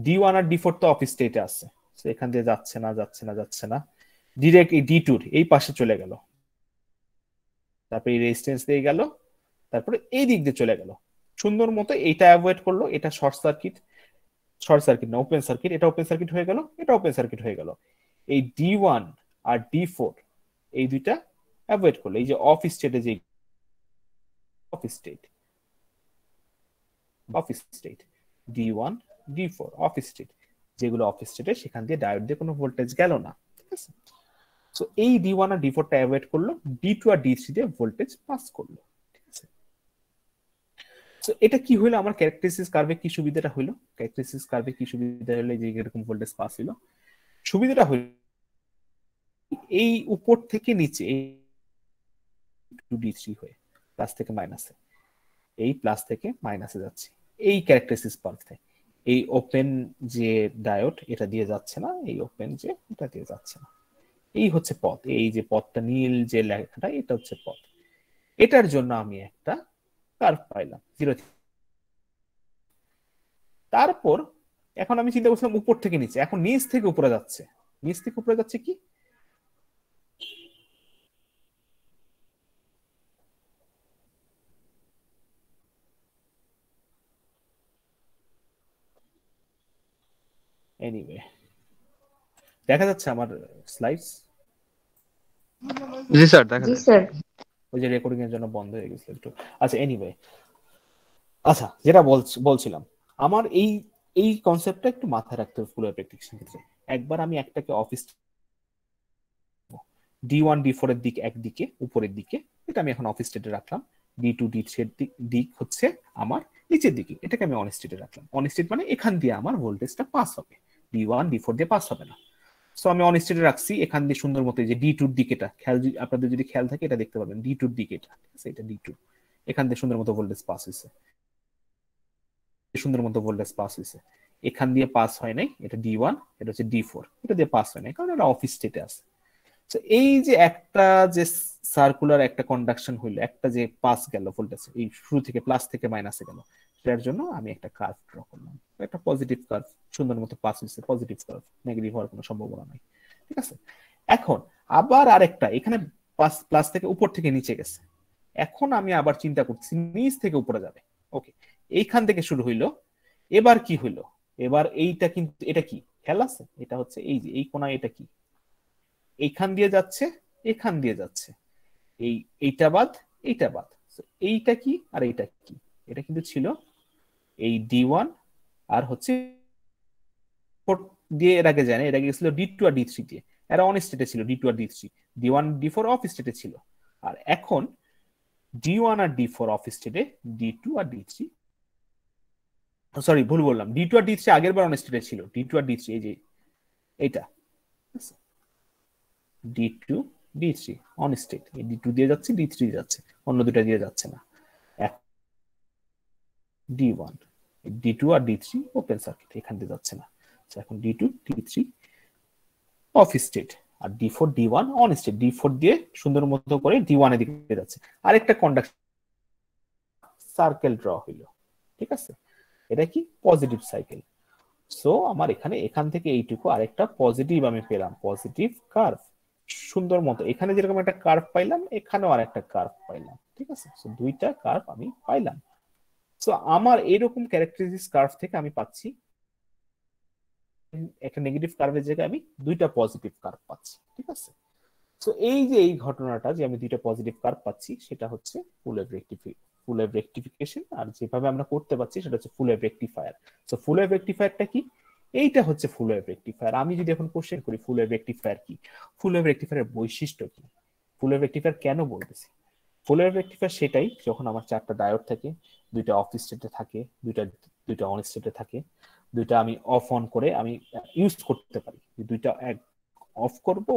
D1 আর D4 তো অফ স্টেটে আছে, সো এখান দিয়ে যাচ্ছে না, যাচ্ছে না, যাচ্ছে না, ডিরেক্ট এই D2 এই পাশে চলে গেল, তারপরে এই রেজিস্ট্যান্স দিয়ে গেল, তারপরে এই দিক দিয়ে চলে গেল, সুন্দর মতো এইটা অ্যাভয়েড করলো, এটা শর্ট সার্কিট না ওপেন সার্কিট, এটা ওপেন সার্কিট হয়ে গেল, এটা ওপেন সার্কিট হয়ে গেল। এই D1 আর D4 এই দুইটা অ্যাভয়েড করলো, এই যে অফ স্টেটে, যে of state D1 D4 of state, যেগুলো অফ স্টেটে সেখান দিয়ে ডায়োড দিয়ে কোনো ভোল্টেজ গেল না, ঠিক আছে? সো এই D1 আর D4 টা অ্যাভয়েড করলো, D2 আর D3 দিয়ে ভোল্টেজ পাস করলো, ঠিক আছে? সো এটা কি হইলো, আমার ক্যারেক্টারিস্টিক কার্ভে কি সুবিধাটা হইলো? ক্যারেক্টারিস্টিক কার্ভে কি সুবিধা হলো যে এরকম ভোল্টেজ পাস হইলো? সুবিধাটা হইলো এই উপর থেকে নিচে এই D3 হয়ে প্লাস থেকে মাইনাসে, এই প্লাস থেকে মাইনাসে যাচ্ছে, এই ক্যারেক্টারিস্টিক পার্থে এই ওপেন যে ডায়োড এটা দিয়ে যাচ্ছে না, এই ওপেন যে এটা দিয়ে যাচ্ছে না, এই হচ্ছে পথ, এই যে পথটা নীল যে লেখাটা এটা হচ্ছে পথ। এটার জন্য আমি একটা কার্ভ পাইলাম 0 থেকে। তারপর এখন আমি চিন্তা করছিলাম উপর থেকে নিচে, এখন নিচ থেকে উপরে যাচ্ছে, নিচ থেকে উপরে যাচ্ছে কি? এনিওয়ে দেখা যাচ্ছে আমার স্লাইডস? জি স্যার, দেখা জি যাচ্ছে। স্যার। ওই যে রেকর্ডিং এর জন্য বন্ধ হয়ে গেছিল একটু। আচ্ছা এনিওয়ে, আচ্ছা যেটা বলছিলাম, আমার এই এই কনসেপ্টটা একটু মাথায় রাখতে হবে ফুল ওয়েভ রেক্টিফিকেশন ক্ষেত্রে। একবার আমি একটাকে অফিস D1 D4 এর দিক একদিকে উপরের দিকে, এটা আমি এখন অফ স্টেটে রাখলাম। D2 D3 এর দিক হচ্ছে আমার নিচের দিকে, এটাকে আমি অন স্টেটে রাখলাম। অন স্টেট মানে এখান দিয়ে আমার ভোল্টেজটা পাস হবে, D1 D4 দিয়ে পাস হবে না। সো আমি অন স্টেটে রাখছি, এখান দিয়ে সুন্দর মতো যে D2 এর দিকেটা আপনাদের যদি খেয়াল থাকে এটা দেখতে পাবেন, D2 এর দিকে এটা, ঠিক আছে? এটা D2, এখান দিয়ে সুন্দর মতো ভোল্টেজ পাস হয়েছে, সুন্দর মতো ভোল্টেজ পাস হয়েছে। এখান দিয়ে পাস হয় নাই, এটা D1, এটা হচ্ছে D4, এটা দিয়ে পাস হয় নাই কারণ এটা অফ স্টেটে আছে। এই যে একটা যে সার্কুলার একটা কন্ডাকশন হইলো, একটা যে পাস গেল ভোল্টেজ এই শুরু থেকে প্লাস থেকে মাইনাসে গেল, সেটার জন্য আমি একটা কার্ভ ড্র করলাম, একটা পজিটিভ কার্ভ, সুন্দর মতো পাস হয়েছে, পজিটিভ কার্ভ, নেগেটিভ হওয়ার কোনো সম্ভাবনা নাই, ঠিক আছে? এখন আবার আরেকটা এখানে প্লাস থেকে উপর থেকে নিচে গেছে, এখন আমি আবার চিন্তা করছি নিচ থেকে উপরে যাবে। ওকে, এইখান থেকে শুরু হইলো, এবার কি হইলো? এবার এইটা কিন্তু এটা কি খেয়াল আছে? এটা হচ্ছে এই যে এই কোণায়, এটা কি এইখান দিয়ে যাচ্ছে, এখান দিয়ে যাচ্ছে, এইটা বাদ এইটা বাদ, এইটা কি আর এইটা কি? এটা কিন্তু ছিল এই D1 আর হচ্ছে দিয়ে এর আগে যায় না, এর আগে ছিল D2 আর D3 দিয়ে। এরা অন স্টেটে ছিল D2 R D3, D1 D4 of স্টেটে ছিল। আর এখন D1 আর D4 অফ স্টেটে, D2 আর D3, সরি ভুল বললাম, D2 আর D3 আগের বার অন স্টেটে ছিল, D2 আর D3 এই যে এইটা D2 D3 অন স্টেট, এই D2 দিয়ে যাচ্ছে, D3 দিয়ে যাচ্ছে, অন্য দুটো দিয়ে যাচ্ছে না। D1 D2 আর D3 ওপেন সার্কিট, এখান দিয়ে যাচ্ছে না। এখন D2 D3 অফ স্টেট আর D4 D1 on state, D4 দিয়ে সুন্দর মতো করে D1 এর দিকে যাচ্ছে। আরেকটা কন্ডাকশন সার্কেল ড্র হইলো, ঠিক আছে? এটা কি পজিটিভ সাইকেল। সো আমার এখান থেকে এইটুকু আরেকটা পজিটিভ আমি পেলাম, পজিটিভ কার্ভ সুন্দর মতো। এখানে যেরকম একটা কার্ভ পাইলাম, এখানেও আরেকটা কার্ভ পাইলাম, ঠিক আছে? সো দুইটা কার্ভ আমি পাইলাম। সো আমার এরকম ক্যারেক্টারিস্টিক্স কার্ভ থেকে আমি পাচ্ছি একটা নেগেটিভ কার্ভের জায়গায় আমি দুইটা পজিটিভ কার্ভ পাচ্ছি, ঠিক আছে? সো এই যে এই ঘটনাটা যে আমি দুইটা পজিটিভ কার্ভ পাচ্ছি, সেটা হচ্ছে ফুল ওয়েভ রেকটিফিকেশন। আর যেভাবে আমরা করতে পারছি সেটা হচ্ছে full wave rectifier. So full wave রেকটিফায়ারটা কি? এইটা হচ্ছে ফুল ওয়েভ রেকটিফায়ার। আমি যদি এখন কোশ্চেন করি ফুল ওয়েভ রেকটিফায়ার কি, ফুল ওয়েভ রেকটিফায়ারের বৈশিষ্ট্য কি, ফুল ওয়েভ রেকটিফায়ার কেন বলতেছি? ফুল ওয়েভ রেকটিফায়ার সেটাই যখন আমার চারটা ডায়োড থাকে, দুইটা অফ স্টেটে থাকে, দুইটা অন স্টেটে থাকে, দুইটা আমি অফ অন করে আমি ইউজ করতে পারি। দুইটা এক অফ করব,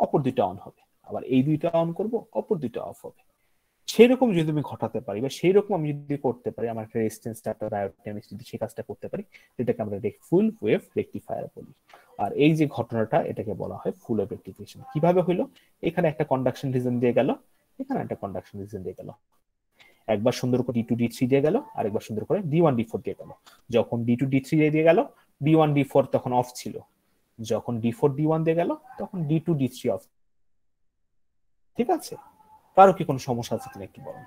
অপর দুইটা অন হবে, আবার এই দুইটা অন করব, অপর দুইটা অফ হবে। সেরকম যদি আমি ঘটাতে পারি বা সেই রকম আমি যদি করতে পারি, আমার একটা রেজিস্ট্যান্স একটা ডায়োড আমি যদি সেই কাজটা করতে পারি, এটাকে আমরা ফুল ওয়েভ রেকটিফায়ার বলি। আর এই যে ঘটনাটা, এটাকে বলা হয় ফুল ওয়েভ রেকটিফিকেশন। কিভাবে হলো? এখানে একটা কন্ডাকশন রিজন দিয়ে গেল, এখানে একটা কন্ডাকশন রিজন দিয়ে গেল, একবার সুন্দর করে D2 D3 দিয়ে গেল, আরেকবার সুন্দর করে D1 D4 দিয়ে গেল। যখন D2 D3 দিয়ে গেল, D1 D4 তখন অফ ছিল। যখন D4 D1 দিয়ে গেল, তখন D2 D3 অফ। ঠিক আছে? কারো কি কোনো সমস্যা আছে কিনা একটু বলুন।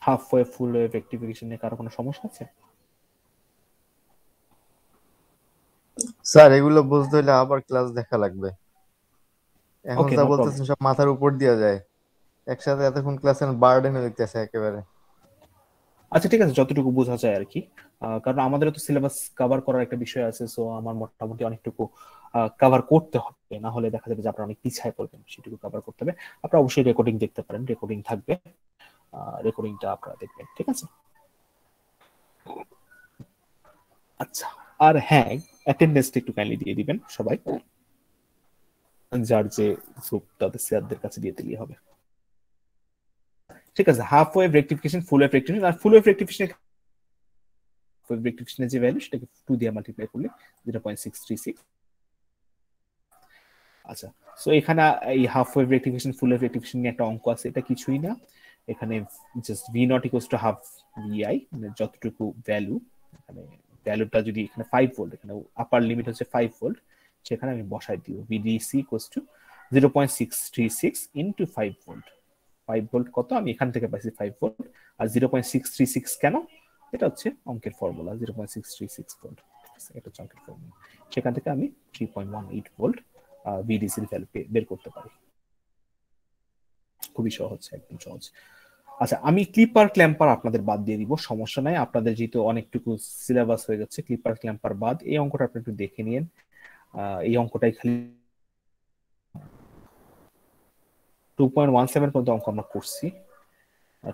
হাফ ওয়েভ ফুল ওয়েভ রেকটিফিকেশন নিয়ে কারো কোনো সমস্যা আছে? স্যার এগুলো বুঝতে হলে আবার ক্লাস দেখা লাগবে। এখন ওকে, যা নো প্রবলেম। বলতেছেন সব মাথার উপর দিয়া যায়, একসাথে এতক্ষণ ক্লাসের বার্ডেন হইতেছে একেবারে। আচ্ছা ঠিক আছে, যতটুকু বোঝা যায় আর কি। কারণ আমাদের তো সিলেবাস কভার করার একটা বিষয় আছে, সো আমার মোটামুটি অনেকটুকু কভার করতে হবে, না হলে দেখা যাবে যে আপনারা অনেক পিছায় পড়বেন। সেটুকু কভার করতে হবে। আপনারা অবশ্যই রেকর্ডিং দেখতে পারেন, রেকর্ডিং থাকবে, রেকর্ডিংটা আপনারা দেখবেন, ঠিক আছে? আচ্ছা, আর হ্যাঁ, অ্যাটেন্ডেন্সটা একটু কাইন্ডলি দিয়ে দিবেন সবাই, যার যে গ্রুপ তাদের স্যারদের কাছে দিয়ে দিলেই হবে। ঠিক আছে, half wave rectification, full wave rectification. আর ফুল ওয়েভ রেকটিফিকেশনের যে ভ্যালু, সেটাকে 2 দিয়ে মাল্টিপ্লাই করলে 0.636। আচ্ছা, সো এখানে এই half wave rectification full wave rectification নিয়ে একটা অঙ্ক আছে, এটা কিছুই না। এখানে just V not equals to half VI, মানে যতটুকু ভ্যালু, এখানে ভ্যালুটা যদি এখানে 5 ভোল্ট, এখানে আপার লিমিট হচ্ছে 5 ভোল্ট, সেখানে আমি বসাই দিব VDC equals to 0.636 into 5 volt. 5 volt কত? আমি এখান থেকে পাইছি 5 ভোল্ট। আর 0.636 কেন? এটা হচ্ছে অঙ্কের ফর্মুলা, 0.636 ভোল্ট। এটা হচ্ছে অঙ্কের ফর্মুলা। সেখান থেকে আমি 3.18 ভোল্ট ভিডিসির ভ্যালু বের করতে পারি। খুবই সহজ, একদম সহজ। আচ্ছা, আমি ক্লিপার ক্ল্যাম্পার আপনাদের বাদ দিয়ে দিব, সমস্যা নাই। আপনাদের যেহেতু অনেকটুকু সিলেবাস হয়ে যাচ্ছে, ক্লিপার ক্ল্যাম্পার বাদ এই অঙ্কটা আপনি একটু দেখে নিন। এই অঙ্কটাই খালি 2.17 পর্যন্ত অঙ্ক আমরা করছি।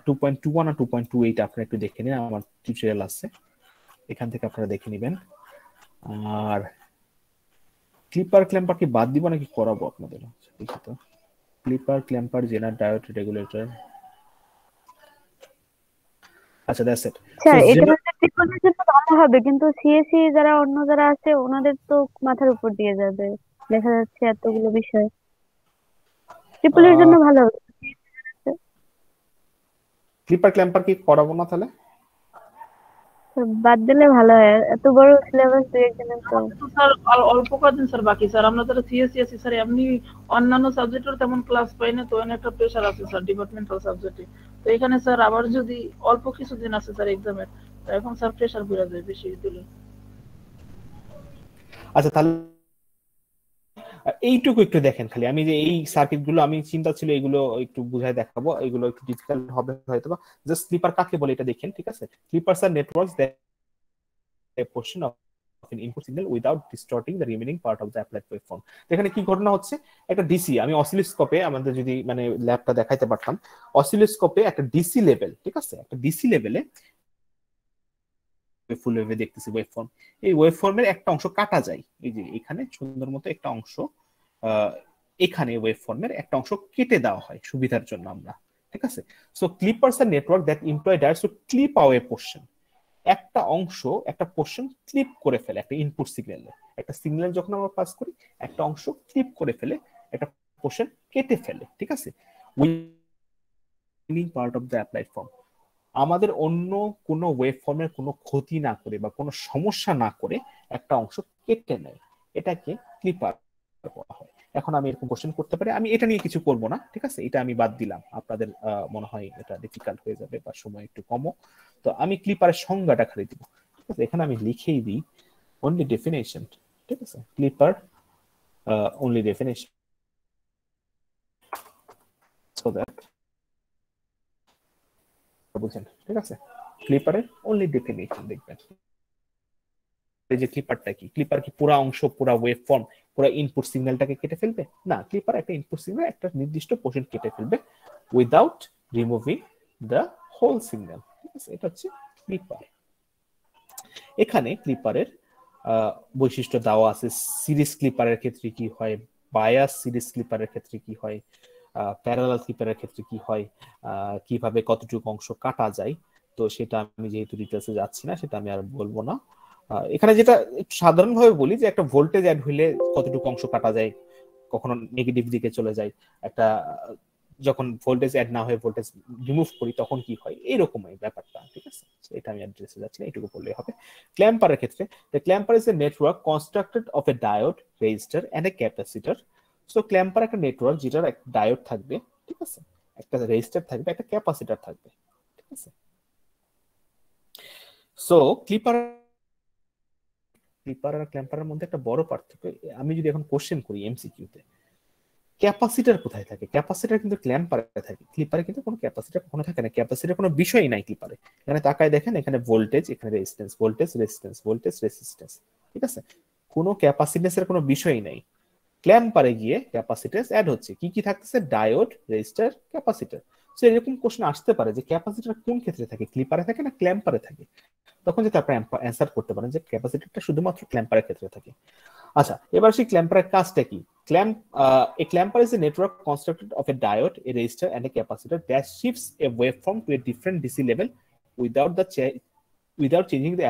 2.21 আর 2.28 আপনারা একটু দেখে নিন, আমার টিউটোরিয়াল আছে, এখান থেকে আপনারা দেখে নেবেন। আর ক্লিপার ক্ল্যাম্পার কি বাদ দিব নাকি করাবো আপনাদের? দেখি তো, ক্লিপার ক্ল্যাম্পার জেনার ডায়োড রেগুলেটর। আচ্ছা, দ্যাটস ইট। স্যার এটা হচ্ছে ট্রিপলের জন্য ভালো হবে, কিন্তু সিএসসি যারা অন্য যারা আছে ওনাদের তো মাথার উপর দিয়ে যাবে, দেখা যাচ্ছে এতগুলো বিষয়। ট্রিপলের জন্য ভালো হবে। ক্লিপার ক্ল্যাম্পার কি করাবো না তাহলে? বাদ দিলে ভালো হয়, এত বড় সিলেবাস দুই একজনের তো। তো স্যার অল্প কদিন স্যার বাকি। স্যার আমরা যারা সিএসসি আছি স্যার, এমনি অন্যান্য সাবজেক্টের তেমন ক্লাস পাই না, তো এখানে একটা প্রেশার আছে স্যার ডিপার্টমেন্টাল সাবজেক্টে। তো এখানে স্যার আবার যদি অল্প কিছুদিন আছে স্যার এক্সামের, তো এখন স্যার প্রেশার বেড়ে যায় বেশি দিলে। আচ্ছা, তাহলে এইটুকু একটু দেখেন খালি, আমি যে এই সার্কিট গুলো আমি চিন্তা ছিল এগুলো একটু বুঝাই দেখাবো, এগুলো একটু ডিফিকাল্ট হবে হয়তো বা। জাস্ট ক্লিপার কাকে বলে এটা দেখেন, ঠিক আছে? Clippers are networks that a portion of an input signal without distorting the remaining part of the applied waveform। এখানে কি ঘটনা হচ্ছে, একটা ডিসি, আমি অসিলোস্কোপে আমাদের যদি মানে ল্যাবটা দেখাইতে পারতাম, অসিলোস্কোপে একটা ডিসি লেভেল, ঠিক আছে, একটা ডিসি লেভেলে ফুল ওয়েভে দেখতেছি ওয়েভফর্ম, এই ওয়েভফর্মের একটা অংশ কাটা যায়, এই যে এখানে সুন্দর মতো একটা অংশ, এখানে ওয়েভফর্মের একটা অংশ কেটে দেওয়া হয় সুবিধার জন্য আমরা, ঠিক আছে? সো ক্লিপারস আর network that employ diodes to clip away portion, একটা অংশ একটা পোরশন ক্লিপ করে ফেলে একটা ইনপুট সিগন্যালে, একটা সিগন্যাল যখন আমরা পাস করি একটা অংশ ক্লিপ করে ফেলে, একটা পোরশন কেটে ফেলে, ঠিক আছে, winning part of the applied form. আমাদের অন্য কোনো ওয়েভ ফর্মের কোনো ক্ষতি না করে বা কোনো সমস্যা না করে একটা অংশ কেটে নেয়, এটাকে ক্লিপার বলা হয়। এখন আমি এরকম কোশ্চেন করতে পারি, আমি এটা নিয়ে কিছু করব না, ঠিক আছে, এটা আমি বাদ দিলাম, আপনাদের মনে হয় এটা ডিফিকাল্ট হয়ে যাবে বা সময় একটু কমও, তো আমি ক্লিপারের সংজ্ঞাটা খালি দিব, ঠিক আছে? এখানে আমি লিখেই দিই অনলি ডেফিনেশন, ঠিক আছে, clipper only definition, so that বুঝছেন, ঠিক আছে? ক্লিপারের অনলি ডেফিনেশন দেখবেন, এই যে ক্লিপারটা কি, ক্লিপার কি পুরো অংশ পুরো ওয়েভ ফর্ম পুরো ইনপুট সিগন্যালটাকে কেটে ফেলবে? না, ক্লিপার একটা ইনপুট সিগন্যাল একটা নির্দিষ্ট পোরশন কেটে ফেলবে without removing the whole signal, ঠিক আছে? এটা হচ্ছে ক্লিপার। এখানে ক্লিপারের বৈশিষ্ট্য দেওয়া আছে, সিরিজ ক্লিপারের ক্ষেত্রে কি হয়, বায়াস সিরিজ ক্লিপারের ক্ষেত্রে কি হয়, প্যারালাল ক্লিপারের ক্ষেত্রে কি হয়, কিভাবে কতটুকু অংশ কাটা যায়, তো সেটা আমি যেহেতু ডিটেলসে যাচ্ছি না সেটা আমি আর বলবো না। এখানে যেটা সাধারণভাবে বলি যে একটা ভোল্টেজ অ্যাড হইলে কতটুকু অংশ কাটা যায়, কখনো নেগেটিভ দিকে চলে যায়, একটা যখন ভোল্টেজ অ্যাড না হয়ে ভোল্টেজ রিমুভ করি তখন কি হয়, এইরকমই ব্যাপারটা, ঠিক আছে? এটা আমি অ্যাড্রেসে যাচ্ছি না, এইটুকু বললেই হবে। ক্ল্যাম্পারের ক্ষেত্রে the clamper is a network constructed of a diode, resistor and a capacitor. So clamper একটা নেটওয়ার্ক যেটার একটা ডায়োড থাকবে, ঠিক আছে, একটা রেজিস্টার থাকবে, একটা ক্যাপাসিটর থাকবে, ঠিক আছে? সো ক্লিপার আর ক্ল্যাম্পারের মধ্যে একটা বড় পার্থক্য, আমি যদি এখন কোশ্চেন করি এমসিকিউতে, ক্যাপাসিটর কোথায় থাকে? ক্যাপাসিটর কিন্তু ক্ল্যাম্পারে থাকে, ক্লিপারে কিন্তু কোনো ক্যাপাসিটর কখনো থাকে না, ক্যাপাসিটর কোনো বিষয়ই নাই ক্লিপারে। এখানে তাকায় দেখেন, এখানে ভোল্টেজ, এখানে resistance, voltage resistance, voltage resistance, ঠিক আছে, কোনো ক্যাপাসিটেন্সের কোনো বিষয়ই নাই। ক্ল্যাম্পারে গিয়ে ক্যাপাসিটেন্স অ্যাড হচ্ছে, কি কি থাকতেছে, ডায়োড, রেজিস্টার, ক্যাপাসিটর। সো এরকম কোশ্চেন আসতে পারে যে ক্যাপাসিটর কোন ক্ষেত্রে থাকে, ক্লিপারে থাকে না ক্ল্যাম্পারে থাকে, তখন যদি আপনারা অ্যান্সার করতে পারেন যে ক্যাপাসিটরটা শুধুমাত্র ক্ল্যাম্পারের ক্ষেত্রে থাকে। আচ্ছা, এবার সেই ক্ল্যাম্পারের কাজটা কি? A clamper is a network constructed of a diode, a resistor, and a capacitor that shifts a waveform to a different DC level without changing the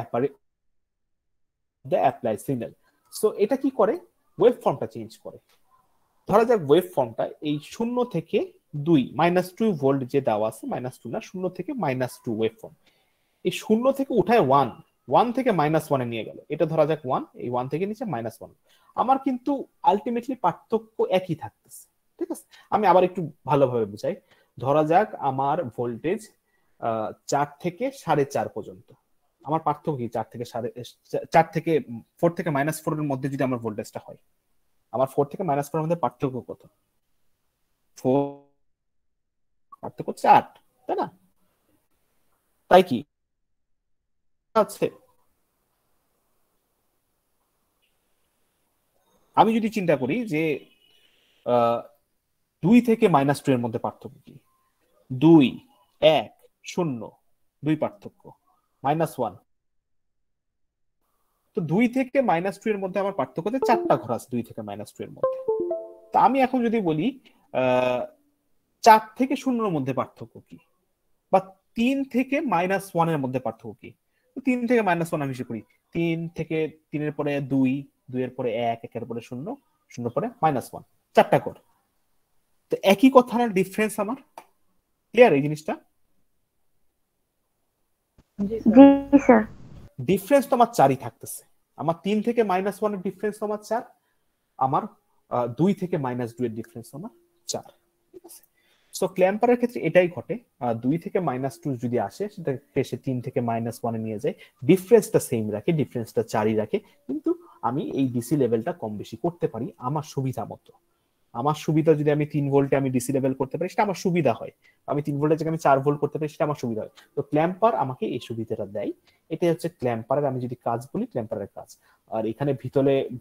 applied signal. So এটা কি করে? ওয়েভফর্মটা চেঞ্জ করে। ধরা যাক ওয়েভফর্মটা এই 0 থেকে 2 -2 ভোল্ট যে দেওয়া আছে, -2 না, 0 থেকে -2 ওয়েভফর্ম, এই 0 থেকে উঠায় 1 থেকে -1 এ নিয়ে গেল, এটা ধরা যাক 1, এই 1 থেকে নিচে -1, আমার কিন্তু আলটিমেটলি পার্থক্য একই থাকতেছে, ঠিক আছে? আমি আবার একটু ভালোভাবে বুঝাই, ধরা যাক আমার ভোল্টেজ 4 থেকে 4.5 পর্যন্ত, আমার পার্থক্য কি, 4 থেকে 4 থেকে -4 এর মধ্যে যদি আমার ভোল্টেজটা হয়, আমার 4 থেকে -4 এর মধ্যে পার্থক্য কত? 4 পার্থক্য 4, তাই না? তাই কি আছে? আমি যদি চিন্তা করি যে 2 থেকে -2 এর মধ্যে পার্থক্য কি, 2, 1, 0, 2 পার্থক্য, -1, তো 2 থেকে -2 এর মধ্যে আমার পার্থক্য হচ্ছে 4টা ঘর আছে 2 থেকে -2 এর মধ্যে। তা আমি এখন যদি বলি 4 থেকে 0 এর মধ্যে পার্থক্য কি, বা 3 থেকে -1 এর মধ্যে পার্থক্য কি, 3 থেকে -1 আমি হিসেব করি, 3 থেকে 3 এর পরে 2, 2 এর পরে 1, 1 এর পরে 0, 0 পরে -1, 4টা ঘর। তো একই কথা না ডিফারেন্স, আমার ক্লিয়ার এই জিনিসটা? জি স্যার। ডিফারেন্স তো আমার 4ই থাকতেছে, আমার 3 থেকে -1 এর ডিফারেন্স তো আমার 4, আমার 2 থেকে -2 এর ডিফারেন্স আমার 4, ঠিক আছে? সো ক্ল্যাম্পারের ক্ষেত্রে এটাই ঘটে, 2 থেকে -2 যদি আসে সেটাকে সে 3 থেকে -1 এ নিয়ে যায়, ডিফারেন্সটা সেম রাখে, ডিফারেন্সটা 4ই রাখে, কিন্তু আমি এই ডিসি লেভেলটা কম বেশি করতে পারি আমার সুবিধা মতো। আমার সুবিধা যদি আমি 3 ভোল্টে আমি ডিসি লেভেল করতে পারি সেটা আমার সুবিধা হয়, আমি 3 ভোল্টের জায়গায় আমি 4 ভোল্ট করতে পারি সেটা আমার সুবিধা হয়। তো ক্ল্যাম্পার আমাকে এই সুবিধাটা দেয়। এটাই হচ্ছে ক্ল্যাম্পারের আমি যদি কাজ বলি ক্ল্যাম্পারের কাজ। আর এখানে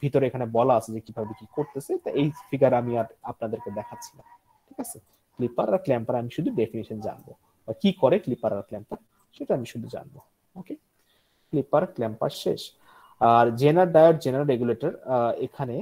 ভিতরে এখানে বলা আছে যে কিভাবে কি করতেছে, তো এই ফিগার আমি আর আপনাদেরকে দেখাচ্ছি না, ঠিক আছে। ক্লিপার আর ক্ল্যাম্পার আমি শুধু ডেফিনিশন জানবো, বা কি করে ক্লিপার আর ক্ল্যাম্পার সেটা আমি শুধু জানবো। ওকে, ক্লিপার ক্ল্যাম্পার শেষ। আর জেনার ডায়োড জেনার রেগুলেটর, এখানে